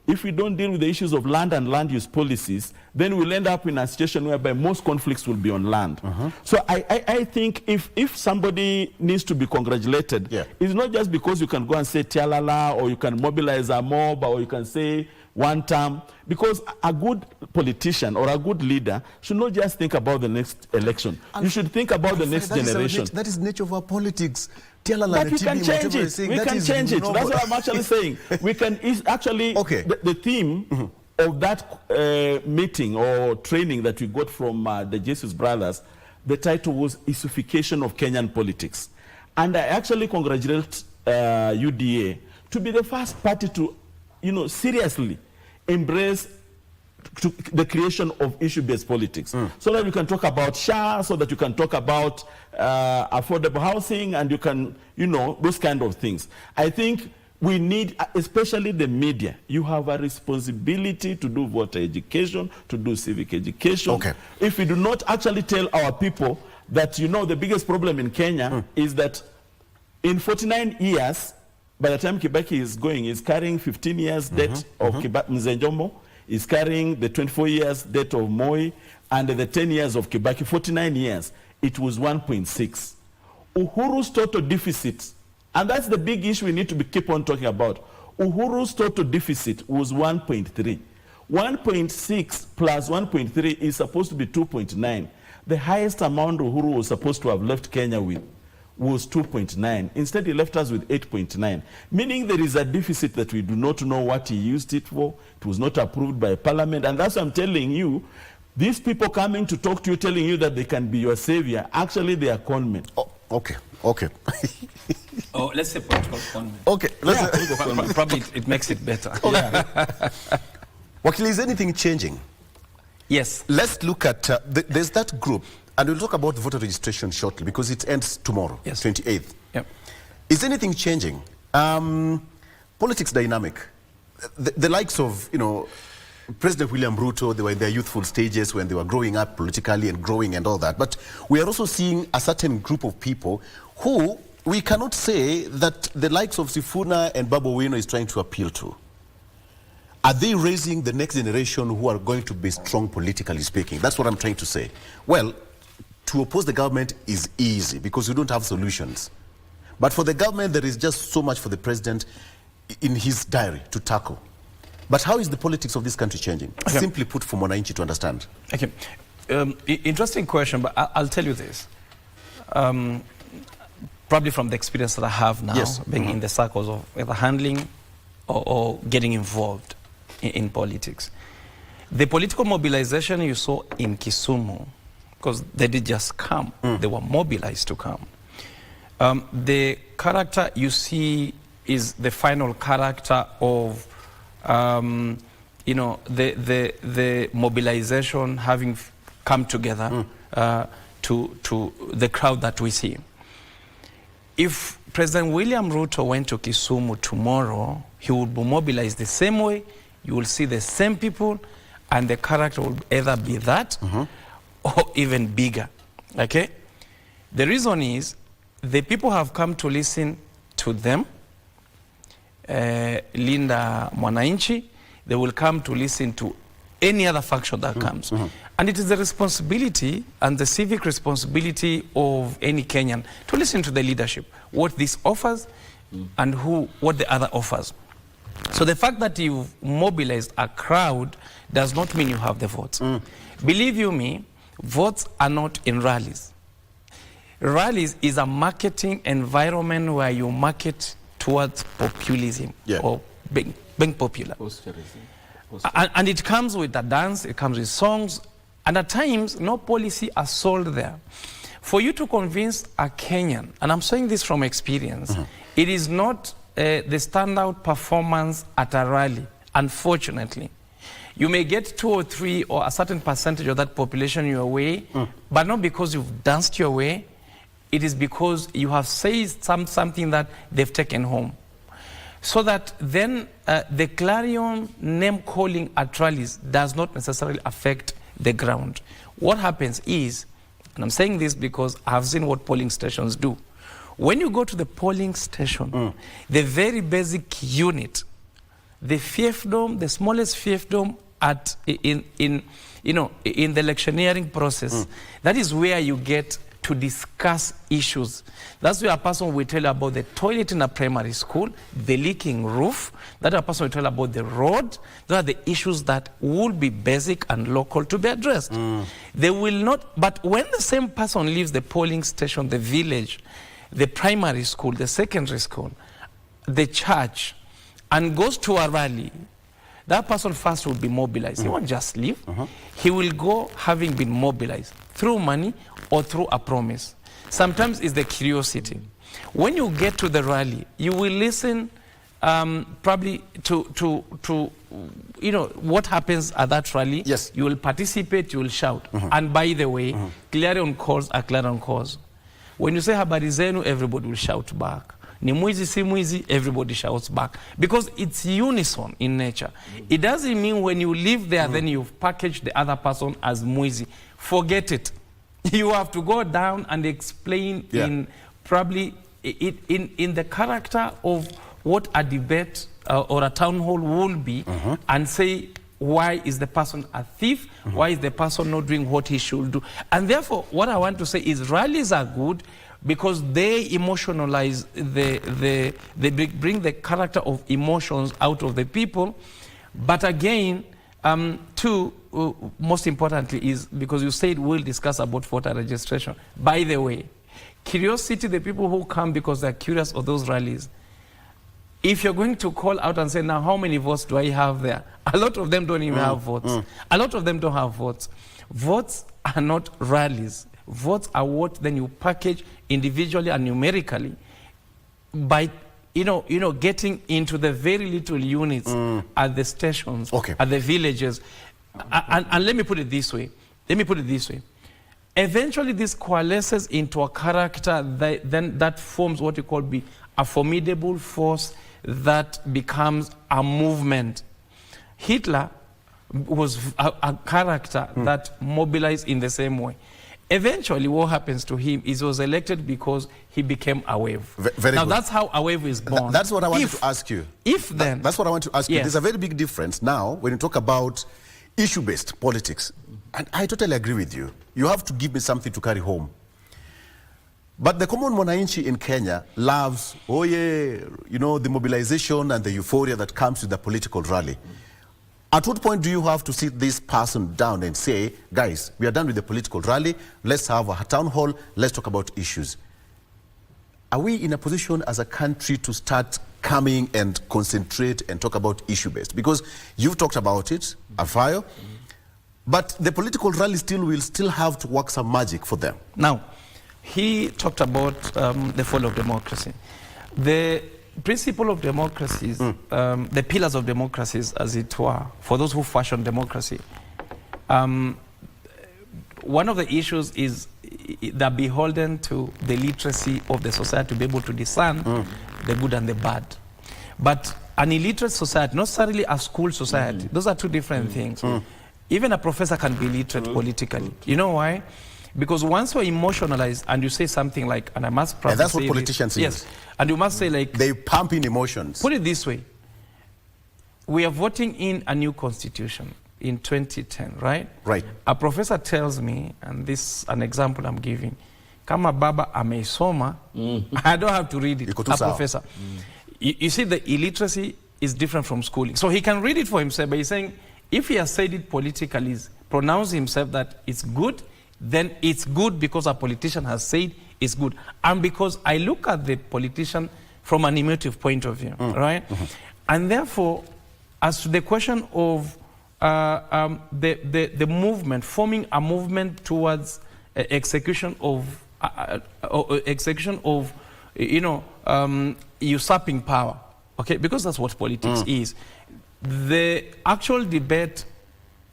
S3: if we don't deal with the issues of land and land use policies, then we'll end up in a situation whereby most conflicts will be on land. So I think if somebody needs to be congratulated, it's not just because you can go and say tialala, or you can mobilize a mob, or you can say one term, because a good politician or a good leader should not just think about the next election. You should think about the next generation.
S1: That is the nature of our politics.
S3: But we can change it. We can change it. That's what I'm actually saying. We can actually, the theme of that meeting or training that we got from the Jesus Brothers, the title was Issification of Kenyan Politics. And I actually congratulate UDA to be the first party to, seriously embrace the creation of issue-based politics, so that you can talk about SHA, so that you can talk about affordable housing, and you can, those kind of things. I think we need, especially the media, you have a responsibility to do voter education, to do civic education. If we do not actually tell our people that, the biggest problem in Kenya is that in 49 years, by the time Kibaki is going, he's carrying 15 years debt of Mzee Jomo, is carrying the 24 years debt of Moi, and the 10 years of Kibaki, 49 years, it was 1.6. Uhuru's total deficit, and that's the big issue we need to keep on talking about. Uhuru's total deficit was 1.3. 1.6 plus 1.3 is supposed to be 2.9. The highest amount Uhuru was supposed to have left Kenya with was 2.9. Instead, he left us with 8.9, meaning there is a deficit that we do not know what he used it for. It was not approved by Parliament, and that's what I'm telling you. These people coming to talk to you, telling you that they can be your savior, actually they are conmen.
S1: Oh, okay, okay.
S2: Oh, let's say political conmen.
S1: Okay, let's
S2: probably it makes it better.
S1: Okay. Wakili, is anything changing?
S2: Yes.
S1: Let's look at, there's that group, and we'll talk about voter registration shortly because it ends tomorrow,
S2: yes.
S1: 28th.
S2: Yep.
S1: Is anything changing? Politics dynamic. The likes of, you know, President William Ruto, they were in their youthful stages when they were growing up politically and growing and all that. But we are also seeing a certain group of people who we cannot say that the likes of Sifuna and Babu Owino is trying to appeal to. Are they raising the next generation who are going to be strong politically speaking? That's what I'm trying to say. Well, to oppose the government is easy because you don't have solutions. But for the government, there is just so much for the president in his diary to tackle. But how is the politics of this country changing? Okay. Simply put, for Mwananchi to understand.
S2: Okay. Interesting question, but I'll tell you this. Probably from the experience that I have now, yes. Being in the circles of either handling or getting involved in politics. The political mobilization you saw in Kisumu, because they did just come, they were mobilized to come. The character you see is the final character of you know, the mobilization having come together to the crowd that we see. If President William Ruto went to Kisumu tomorrow, he would be mobilized the same way. You will see the same people, and the character will either be that or even bigger. Okay? The reason is the people have come to listen to them. Linda Mwananchi, they will come to listen to any other faction that comes. And it is the responsibility and the civic responsibility of any Kenyan to listen to the leadership, what this offers and what the other offers. So the fact that you've mobilized a crowd does not mean you have the votes. Believe you me, votes are not in rallies. Rallies is a marketing environment where you market towards populism or being popular. And it comes with a dance, it comes with songs, and at times no policy are sold there. For you to convince a Kenyan, and I'm saying this from experience, it is not the standout performance at a rally, unfortunately. You may get 2 or 3 or a certain percentage of that population your way, but not because you've danced your way. It is because you have said something that they've taken home. So that then the clarion name calling at rallies does not necessarily affect the ground. What happens is, and I'm saying this because I've seen what polling stations do. When you go to the polling station, the very basic unit, the fiefdom, the smallest fiefdom in the electioneering process, that is where you get to discuss issues. That's where a person will tell you about the toilet in a primary school, the leaking roof. That a person will tell you about the road. Those are the issues that will be basic and local to be addressed. They will not, but when the same person leaves the polling station, the village, the primary school, the secondary school, the church, and goes to a rally, that person first will be mobilized. He won't just leave. He will go having been mobilized through money or through a promise. Sometimes it's the curiosity. When you get to the rally, you will listen probably to you know what happens at that rally. Yes. You will participate, you will shout. And by the way, clarion calls are clarion calls. When you say habari zenu, everybody will shout back. Ni mwizi si mwizi, everybody shouts back. Because it's unison in nature. It doesn't mean when you live there, then you've packaged the other person as mwizi. Forget it. You have to go down and explain in probably in the character of what a debate or a town hall will be, and say, why is the person a thief? Why is the person not doing what he should do? And therefore, what I want to say is rallies are good because they emotionalize, they bring the character of emotions out of the people. But again, most importantly is, because you said we'll discuss about voter registration. By the way, curiosity, the people who come because they're curious of those rallies, if you're going to call out and say, now how many votes do I have there? A lot of them don't even have votes. A lot of them don't have votes. Votes are not rallies. Votes are what then you package individually and numerically by getting into the very little units at the stations, at the villages. And let me put it this way. Eventually this coalesces into a character that forms what you call a formidable force that becomes a movement. Hitler was a character that mobilized in the same way. Eventually, what happens to him is he was elected because he became a wave.
S1: Very
S2: now,
S1: good.
S2: that's how a wave is born.
S1: That's what I wanted to ask you. That's what I want to ask you. There's a very big difference now when you talk about issue-based politics. And I totally agree with you. You have to give me something to carry home. But the common mwananchi in Kenya loves, the mobilization and the euphoria that comes with the political rally. At what point do you have to sit this person down and say, guys, we are done with the political rally, let's have a town hall, let's talk about issues? Are we in a position as a country to start coming and concentrate and talk about issue-based? Because you've talked about it, Afayo, but the political rally will still have to work some magic for them.
S2: Now, he talked about the fall of democracy. The principle of democracies, the pillars of democracies, as it were, for those who fashion democracy, one of the issues is they're beholden to the literacy of the society to be able to discern the good and the bad. But an illiterate society, not necessarily a school society, those are two different things. Even a professor can be literate politically. You know why? Because once you're emotionalized and you say something like, and I must probably
S1: that's what politicians
S2: yes, and you must say like...
S1: They pump in emotions.
S2: Put it this way. We are voting in a new constitution in 2010, right? Right. A professor tells me, and this is an example I'm giving, kama baba ameisoma, I don't have to read it, a professor. You see, the illiteracy is different from schooling. So he can read it for himself, but he's saying, if he has said it politically, pronounced himself that it's good, then it's good because a politician has said it's good. And because I look at the politician from an emotive point of view, right? And therefore, as to the question of the movement, forming a movement towards execution of usurping power, okay? Because that's what politics is. The actual debate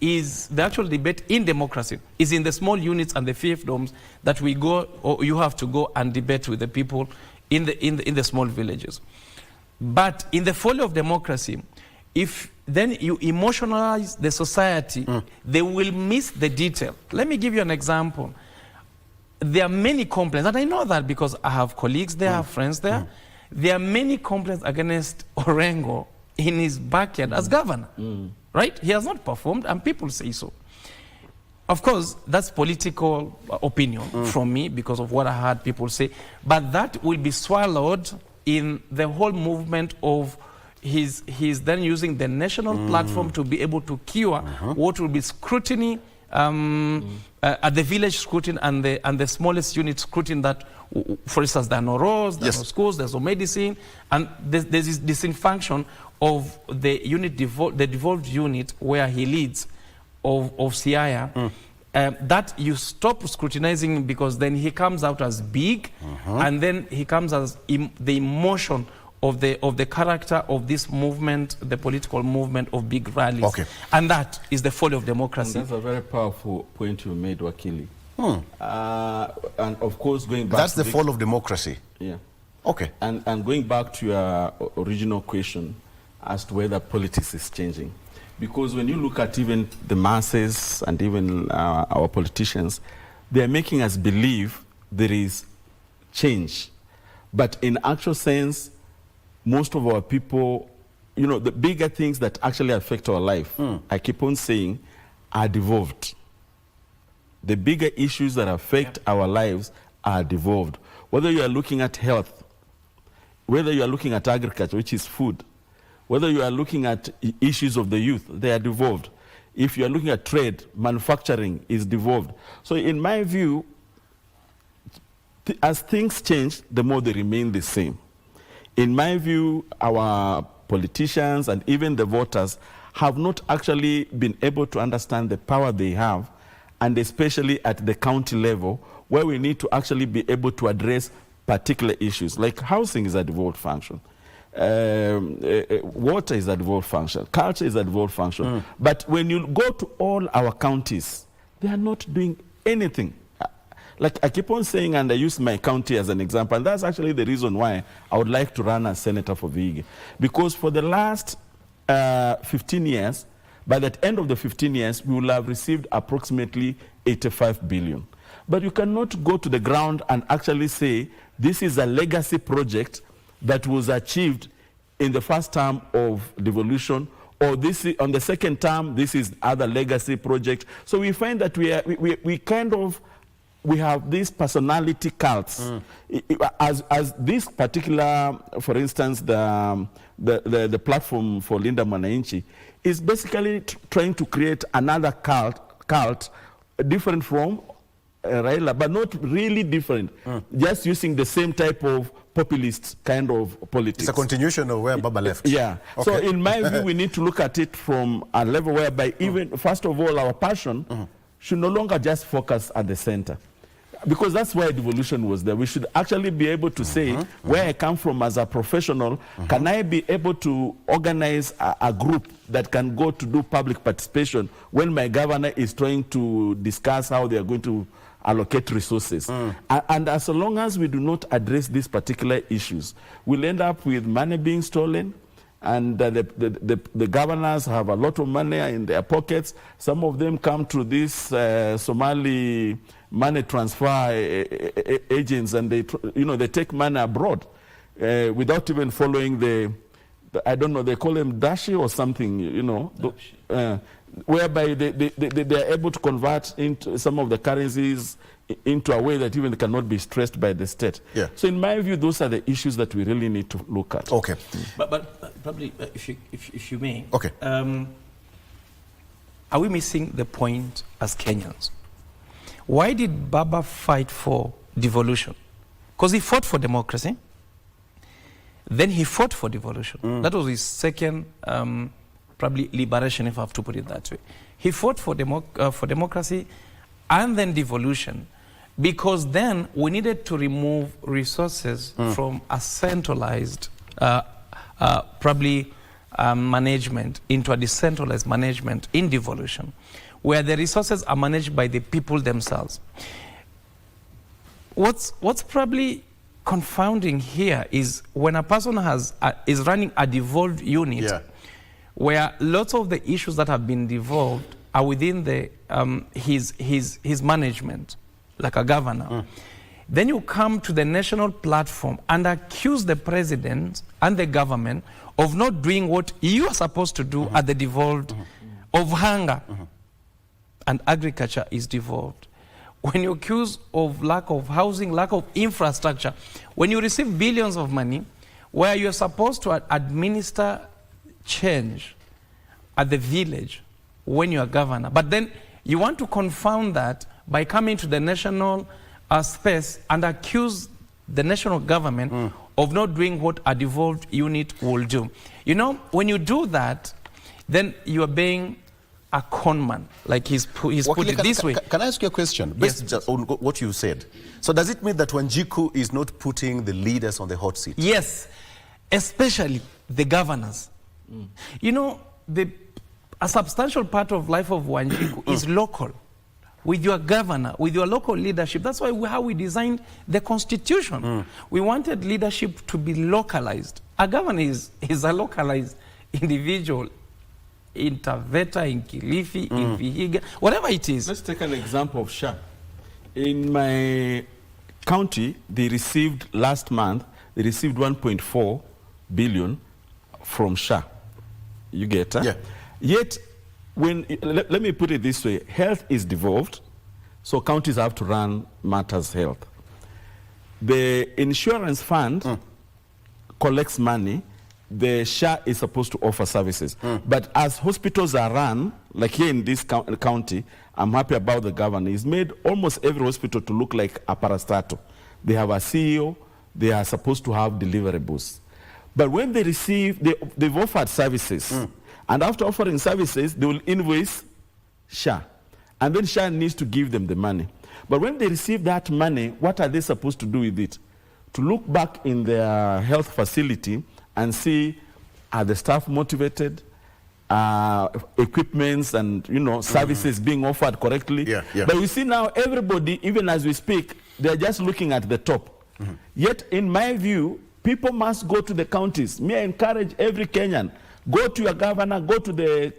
S2: in democracy is in the small units and the fiefdoms that we go, or you have to go and debate with the people in the small villages. But in the fall of democracy, if then you emotionalize the society, they will miss the detail. Let me give you an example. There are many complaints, and I know that because I have colleagues there, I have friends there. There are many complaints against Orengo in his backyard as governor, right? He has not performed, and people say so. Of course, that's political opinion from me because of what I heard people say, but that will be swallowed in the whole movement of he's then using the national platform to be able to cure what will be scrutiny at the village scrutiny and the smallest unit scrutiny that, for instance, there are no roads, there are no schools, there's no medicine, and there's this disinfunction of the unit, the devolved unit where he leads of Siaya, that you stop scrutinizing because then he comes out as big, and then he comes as the emotion of the character of this movement, the political movement of big rallies. Okay. And that is the fall of democracy.
S3: And that's a very powerful point you made, Wakili. And of course, going back...
S1: That's the fall of democracy.
S3: Yeah.
S1: Okay.
S3: And going back to your original question as to whether politics is changing. Because when you look at even the masses and even our politicians, they are making us believe there is change. But in actual sense, most of our people, you know, the bigger things that actually affect our life, I keep on saying, are devolved. The bigger issues that affect our lives are devolved. Whether you are looking at health, whether you are looking at agriculture, which is food, whether you are looking at issues of the youth, they are devolved. If you are looking at trade, manufacturing is devolved. So in my view, as things change, the more they remain the same. In my view, our politicians and even the voters have not actually been able to understand the power they have, and especially at the county level, where we need to actually be able to address particular issues. Like housing is a devolved function. Water is a devolved function. Culture is a devolved function. But when you go to all our counties, they are not doing anything. Like I keep on saying, and I use my county as an example, and that's actually the reason why I would like to run as senator for Vihiga. Because for the last 15 years, by the end of the 15 years, we will have received approximately 85 billion. But you cannot go to the ground and actually say, this is a legacy project that was achieved in the first term of devolution, or this is, on the second term, this is other legacy project. So we find that we have these personality cults. As this particular, for instance, the platform for Linda Mwananchi is basically trying to create another cult different from Raila, but not really different, just using the same type of populist kind of politics.
S1: It's a continuation of where Baba left.
S3: Yeah.
S1: Okay.
S3: So in my view, we need to look at it from a level whereby even, first of all, our passion should no longer just focus at the center. Because that's why devolution was there. We should actually be able to say, where I come from as a professional, can I be able to organize a group that can go to do public participation when my governor is trying to discuss how they are going to allocate resources. And as long as we do not address these particular issues, we'll end up with money being stolen, and the governors have a lot of money in their pockets. Some of them come to these Somali money transfer agents, and they take money abroad without even following the I don't know, they call them dashi or something, whereby they are able to convert into some of the currencies into a way that even cannot be stressed by the state.
S1: Yeah.
S3: So in my view, those are the issues that we really need to look at.
S1: Okay.
S2: But probably, if you may,
S1: okay.
S2: Are we missing the point as Kenyans? Why did Baba fight for devolution? Because he fought for democracy. Then he fought for devolution. That was his second, probably liberation, if I have to put it that way. He fought for democracy and then devolution, because then we needed to remove resources from a centralized, management into a decentralized management in devolution, where the resources are managed by the people themselves. What's probably confounding here is when a person is running a devolved unit, where lots of the issues that have been devolved are within the his management, like a governor. Then you come to the national platform and accuse the president and the government of not doing what you are supposed to do at the devolved, of hunger. And agriculture is devolved. When you accuse of lack of housing, lack of infrastructure, when you receive billions of money, where you're supposed to administer change at the village when you're governor, but then you want to confound that by coming to the national space and accuse the national government of not doing what a devolved unit will do. You know, when you do that, then you are being a con man, like he's put it this way.
S1: Can I ask you a question based on what you said? So does it mean that Wanjiku is not putting the leaders on the hot seat?
S2: Yes, especially the governors. You know, a substantial part of life of Wanjiku is local, with your governor, with your local leadership. That's why how we designed the constitution. We wanted leadership to be localized. A governor is a localized individual in Taveta, in Kilifi, in Vihiga, whatever it is.
S3: Let's take an example of SHA. In my county, they received last month, they received 1.4 billion from SHA. You get that?
S1: Yeah.
S3: Yet, let me put it this way, health is devolved, so counties have to run matters health. The insurance fund collects money, the SHA is supposed to offer services. But as hospitals are run, like here in this county, I'm happy about the governor. He's made almost every hospital to look like a parastatal. They have a CEO, they are supposed to have deliverables. But when they receive, they've offered services. And after offering services, they will invoice SHA. And then SHA needs to give them the money. But when they receive that money, what are they supposed to do with it? To look back in their health facility and see, are the staff motivated? Equipments and services being offered correctly. But you see now everybody, even as we speak, they're just looking at the top. Yet in my view, people must go to the counties. I encourage every Kenyan, go to your governor, go to the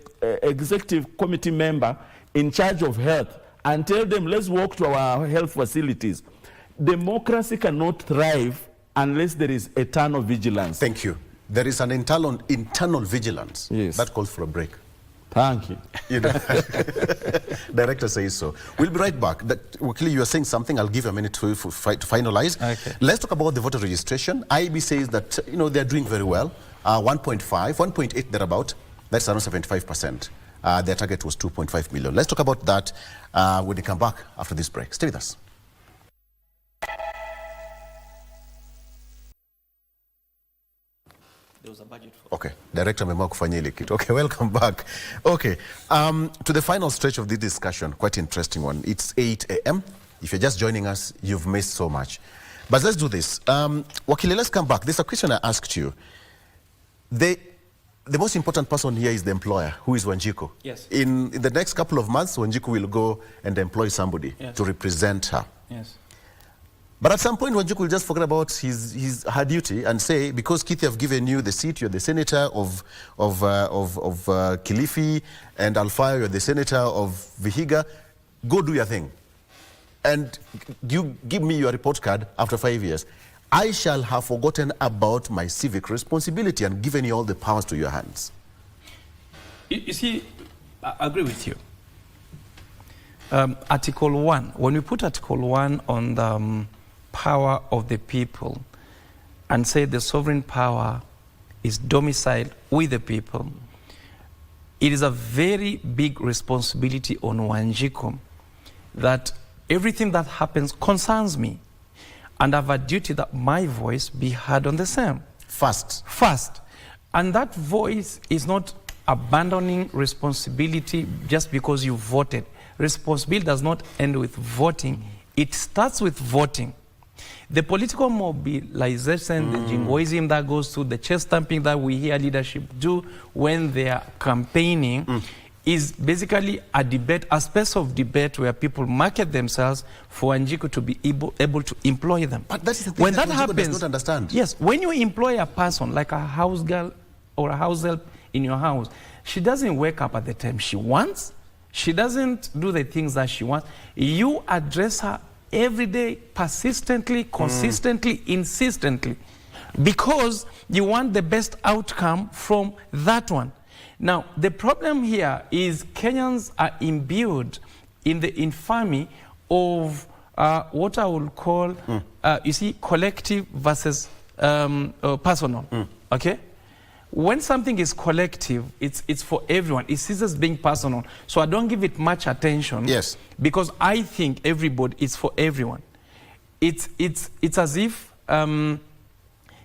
S3: executive committee member in charge of health and tell them, let's walk to our health facilities. Democracy cannot thrive unless there is eternal vigilance.
S1: Thank you. There is an internal vigilance.
S3: Yes.
S1: That calls for a break.
S3: Thank you.
S1: Director says so. We'll be right back. Wakili, you are saying something. I'll give you a minute to finalize. Okay. Let's talk about the voter registration. IEB says that they're doing very well. 1.5, 1.8 thereabout. That's around 75%. Their target was 2.5 million. Let's talk about that when we come back after this break. Stay with us.
S2: There was a budget for.
S1: Okay, Director ameamua kufanya ile kitu. Okay, welcome back. Okay, to the final stretch of this discussion, quite interesting one. It's 8 a.m. If you're just joining us, you've missed so much. But let's do this. Wakili, let's come back. There's a question I asked you. The most important person here is the employer, who is Wanjiku.
S2: Yes.
S1: In the next couple of months, Wanjiku will go and employ somebody to represent her.
S2: Yes.
S1: But at some point, Wanjiku will just forget about her duty and say, because Kithi have given you the seat, you're the senator of Kilifi, and Alfayo, you're the senator of Vihiga, go do your thing. And you give me your report card after 5 years. I shall have forgotten about my civic responsibility and given you all the powers to your hands.
S2: You see, I agree with you. Article 1, when we put Article 1 on the power of the people and say the sovereign power is domiciled with the people, it is a very big responsibility on Wanjiku that everything that happens concerns me, and I have a duty that my voice be heard on the same.
S1: First.
S2: And that voice is not abandoning responsibility just because you voted. Responsibility does not end with voting. It starts with voting. The political mobilization, the jingoism that goes through, the chest stamping that we hear leadership do when they are campaigning is basically a debate, a space of debate where people market themselves for Wanjiku to be able to employ them.
S1: But that is the thing
S2: when
S1: that
S2: that
S1: Wanjiku
S2: happens,
S1: does not understand.
S2: Yes, when you employ a person like a house girl or a house help in your house, she doesn't wake up at the time she wants. She doesn't do the things that she wants. You address her every day, persistently, consistently, insistently, because you want the best outcome from that one. Now, the problem here is Kenyans are imbued in the infamy of what I will call, you see, collective versus personal, okay? When something is collective, it's for everyone. It ceases being personal. So I don't give it much attention.
S1: Yes.
S2: Because I think everybody is for everyone. It's as if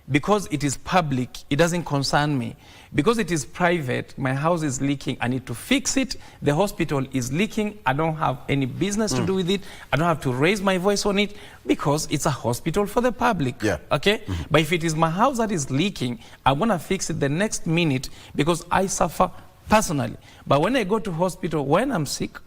S2: because it is public, it doesn't concern me. Because it is private, my house is leaking, I need to fix it. The hospital is leaking, I don't have any business to do with it. I don't have to raise my voice on it because it's a hospital for the public.
S1: Yeah.
S2: Okay? But if it is my house that is leaking, I want to fix it the next minute because I suffer personally. But when I go to hospital, when I'm sick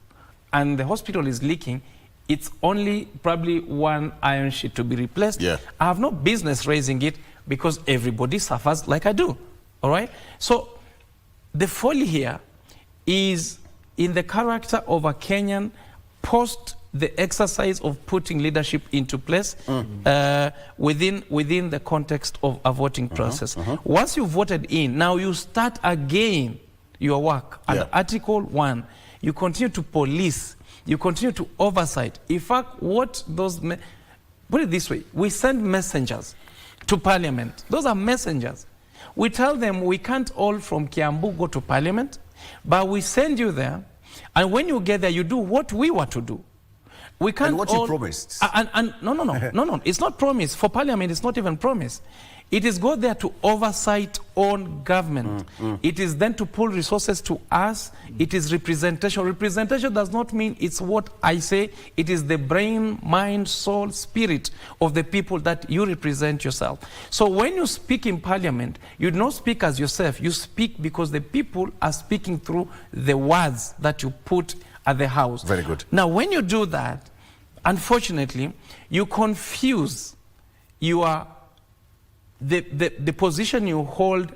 S2: and the hospital is leaking, it's only probably one iron sheet to be replaced.
S1: Yeah.
S2: I have no business raising it because everybody suffers like I do. All right? So the folly here is in the character of a Kenyan post the exercise of putting leadership into place within the context of a voting process. Once you voted in, now you start again your work. Under Article 1, you continue to police, you continue to oversight. In fact, what those... Put it this way, we send messengers to Parliament. Those are messengers. We tell them we can't all from Kiambu go to Parliament, but we send you there, and when you get there, you do what we want to do. We can't
S1: and what
S2: all,
S1: you promised.
S2: No, it's not promised. For Parliament, it's not even promised. It is go there to oversight on government. It is then to pull resources to us. It is representation. Representation does not mean it's what I say. It is the brain, mind, soul, spirit of the people that you represent yourself. So when you speak in parliament, you do not speak as yourself. You speak because the people are speaking through the words that you put at the house.
S1: Very good.
S2: Now, when you do that, unfortunately, you confuse your the position you hold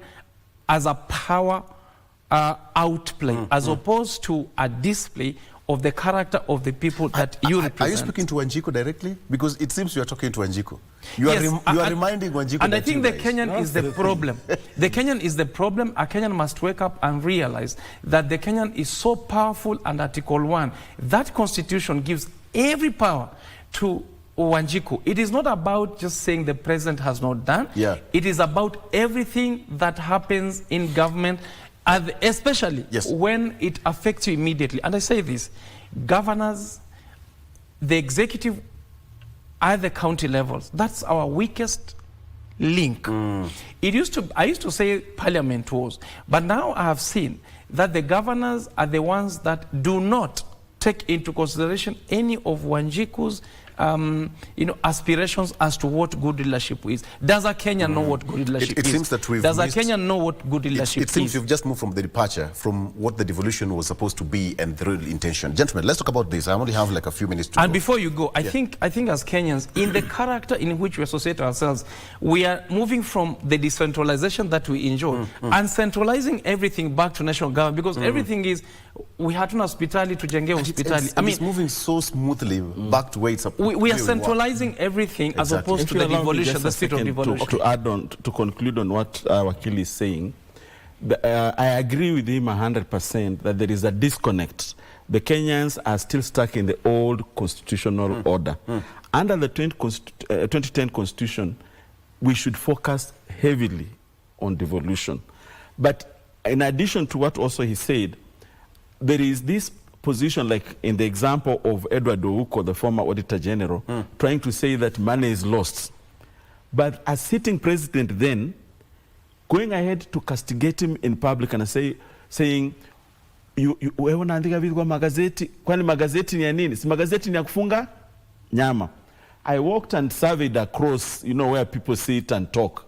S2: as a power outplay, as opposed to a display of the character of the people that you represent.
S1: Are you speaking to Wanjiku directly? Because it seems you are talking to Wanjiku. You are reminding Wanjiku.
S2: And I think the Kenyan is the problem. The Kenyan is the problem. A Kenyan must wake up and realize that the Kenyan is so powerful, and Article 1, that constitution gives every power to Wanjiku. It is not about just saying the president has not done.
S1: Yeah.
S2: It is about everything that happens in government, especially when it affects you immediately. And I say this, governors, the executive, at the county levels, that's our weakest link. I used to say parliament was, but now I have seen that the governors are the ones that do not take into consideration any of Wanjiku's aspirations as to what good leadership is. Does a Kenyan know what good leadership is?
S1: It seems that we've
S2: Does a Kenyan know what good leadership is?
S1: It seems you've just moved from the departure from what the devolution was supposed to be and the real intention. Gentlemen, let's talk about this. I only have like a few minutes to go.
S2: And before you go, I think as Kenyans, in the character in which we associate ourselves, we are moving from the decentralization that we enjoy and centralizing everything back to national government, because everything is, we had hospitality to jenge hospitality.
S1: It's moving so smoothly back to where it's supposed.
S2: We are centralizing everything as opposed to the devolution, the spirit of devolution.
S3: To add on, to conclude on what Wakili is saying, I agree with him 100% that there is a disconnect. The Kenyans are still stuck in the old constitutional order. Under the 2010 constitution, we should focus heavily on devolution. But in addition to what also he said, there is this position, like in the example of Edward Ouko, the former Auditor General, trying to say that money is lost. But as sitting president then, going ahead to castigate him in public and saying, wewe unaandika vitu kwa magazeti, kwani magazeti ni ya nini? Si magazeti ni ya kufunga nyama. I walked and surveyed across, where people sit and talk.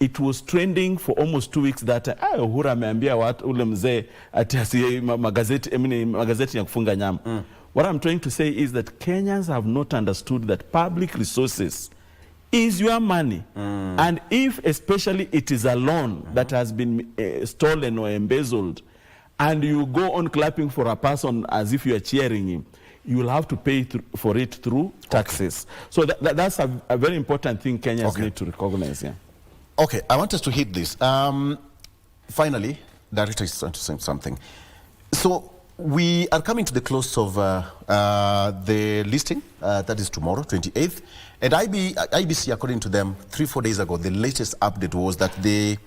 S3: It was trending for almost 2 weeks that Uhuru ameambia watu ule mzee ati magazeti ya kufunga nyama. What I'm trying to say is that Kenyans have not understood that public resources is your money. And if especially it is a loan that has been stolen or embezzled, and you go on clapping for a person as if you are cheering him, you will have to pay for it through taxes. So that's a very important thing Kenyans need to recognize.
S1: Okay, I want us to hit this. Finally, Director is trying to say something. So we are coming to the close of the listing. That is tomorrow, 28th. And IBC, according to them, 3-4 days ago, the latest update was that they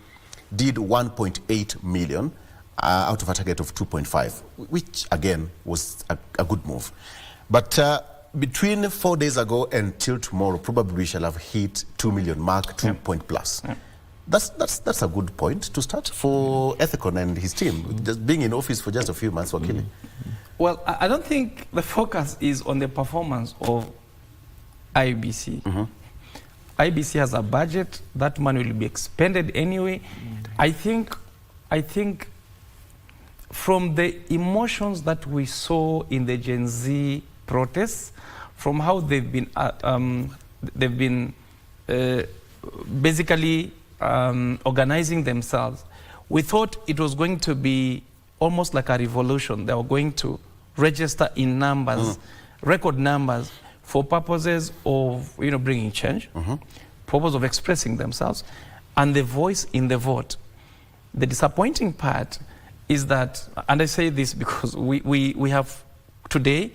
S1: did 1.8 million out of a target of 2.5, which again was a good move. But between 4 days ago and till tomorrow, probably we shall have hit 2 million mark, 2 point plus. That's a good point to start for Ethicon and his team, just being in office for just a few months, Wakili.
S2: Well, I don't think the focus is on the performance of IBC. IBC has a budget. That money will be expended anyway. I think from the emotions that we saw in the Gen Z protests, from how they've been basically organizing themselves, we thought it was going to be almost like a revolution. They were going to register in numbers, record numbers, for purposes of bringing change, purpose of expressing themselves, and the voice in the vote. The disappointing part is that, and I say this because we have today,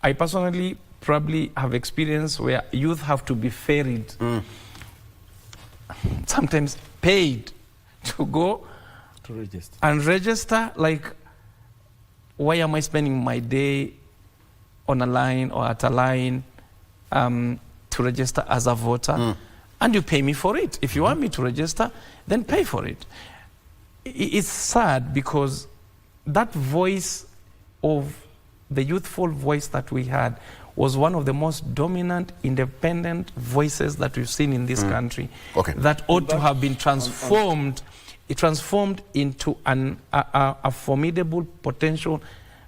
S2: I personally probably have experience where youth have to be ferried, sometimes paid to go
S3: to register.
S2: And register. Like, why am I spending my day on a line or at a line to register as a voter? and you pay me for it. If you want me to register, then pay for it. It's sad because that voice of the youthful voice that we had was one of the most dominant, independent voices that we've seen in this country. That ought to have been transformed, transformed into a formidable potential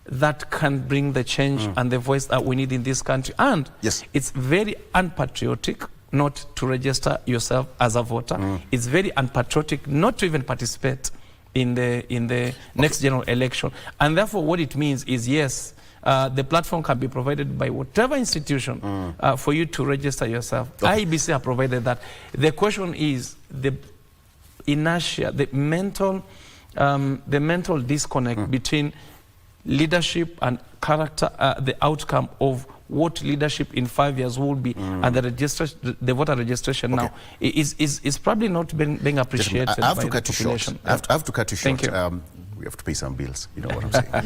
S2: that can bring the change and the voice that we need in this country. And it's very unpatriotic not to register yourself as a voter. It's very unpatriotic not to even participate in the next general election. And therefore what it means is, yes, the platform can be provided by whatever institution for you to register yourself. IEBC have provided that. The question is the inertia, the mental disconnect between leadership and character, the outcome of what leadership in 5 years will be, and the voter registration now is probably not being appreciated by the population.
S1: I have to cut you short.
S2: Thank you.
S1: We have to pay some bills. You know what I'm saying.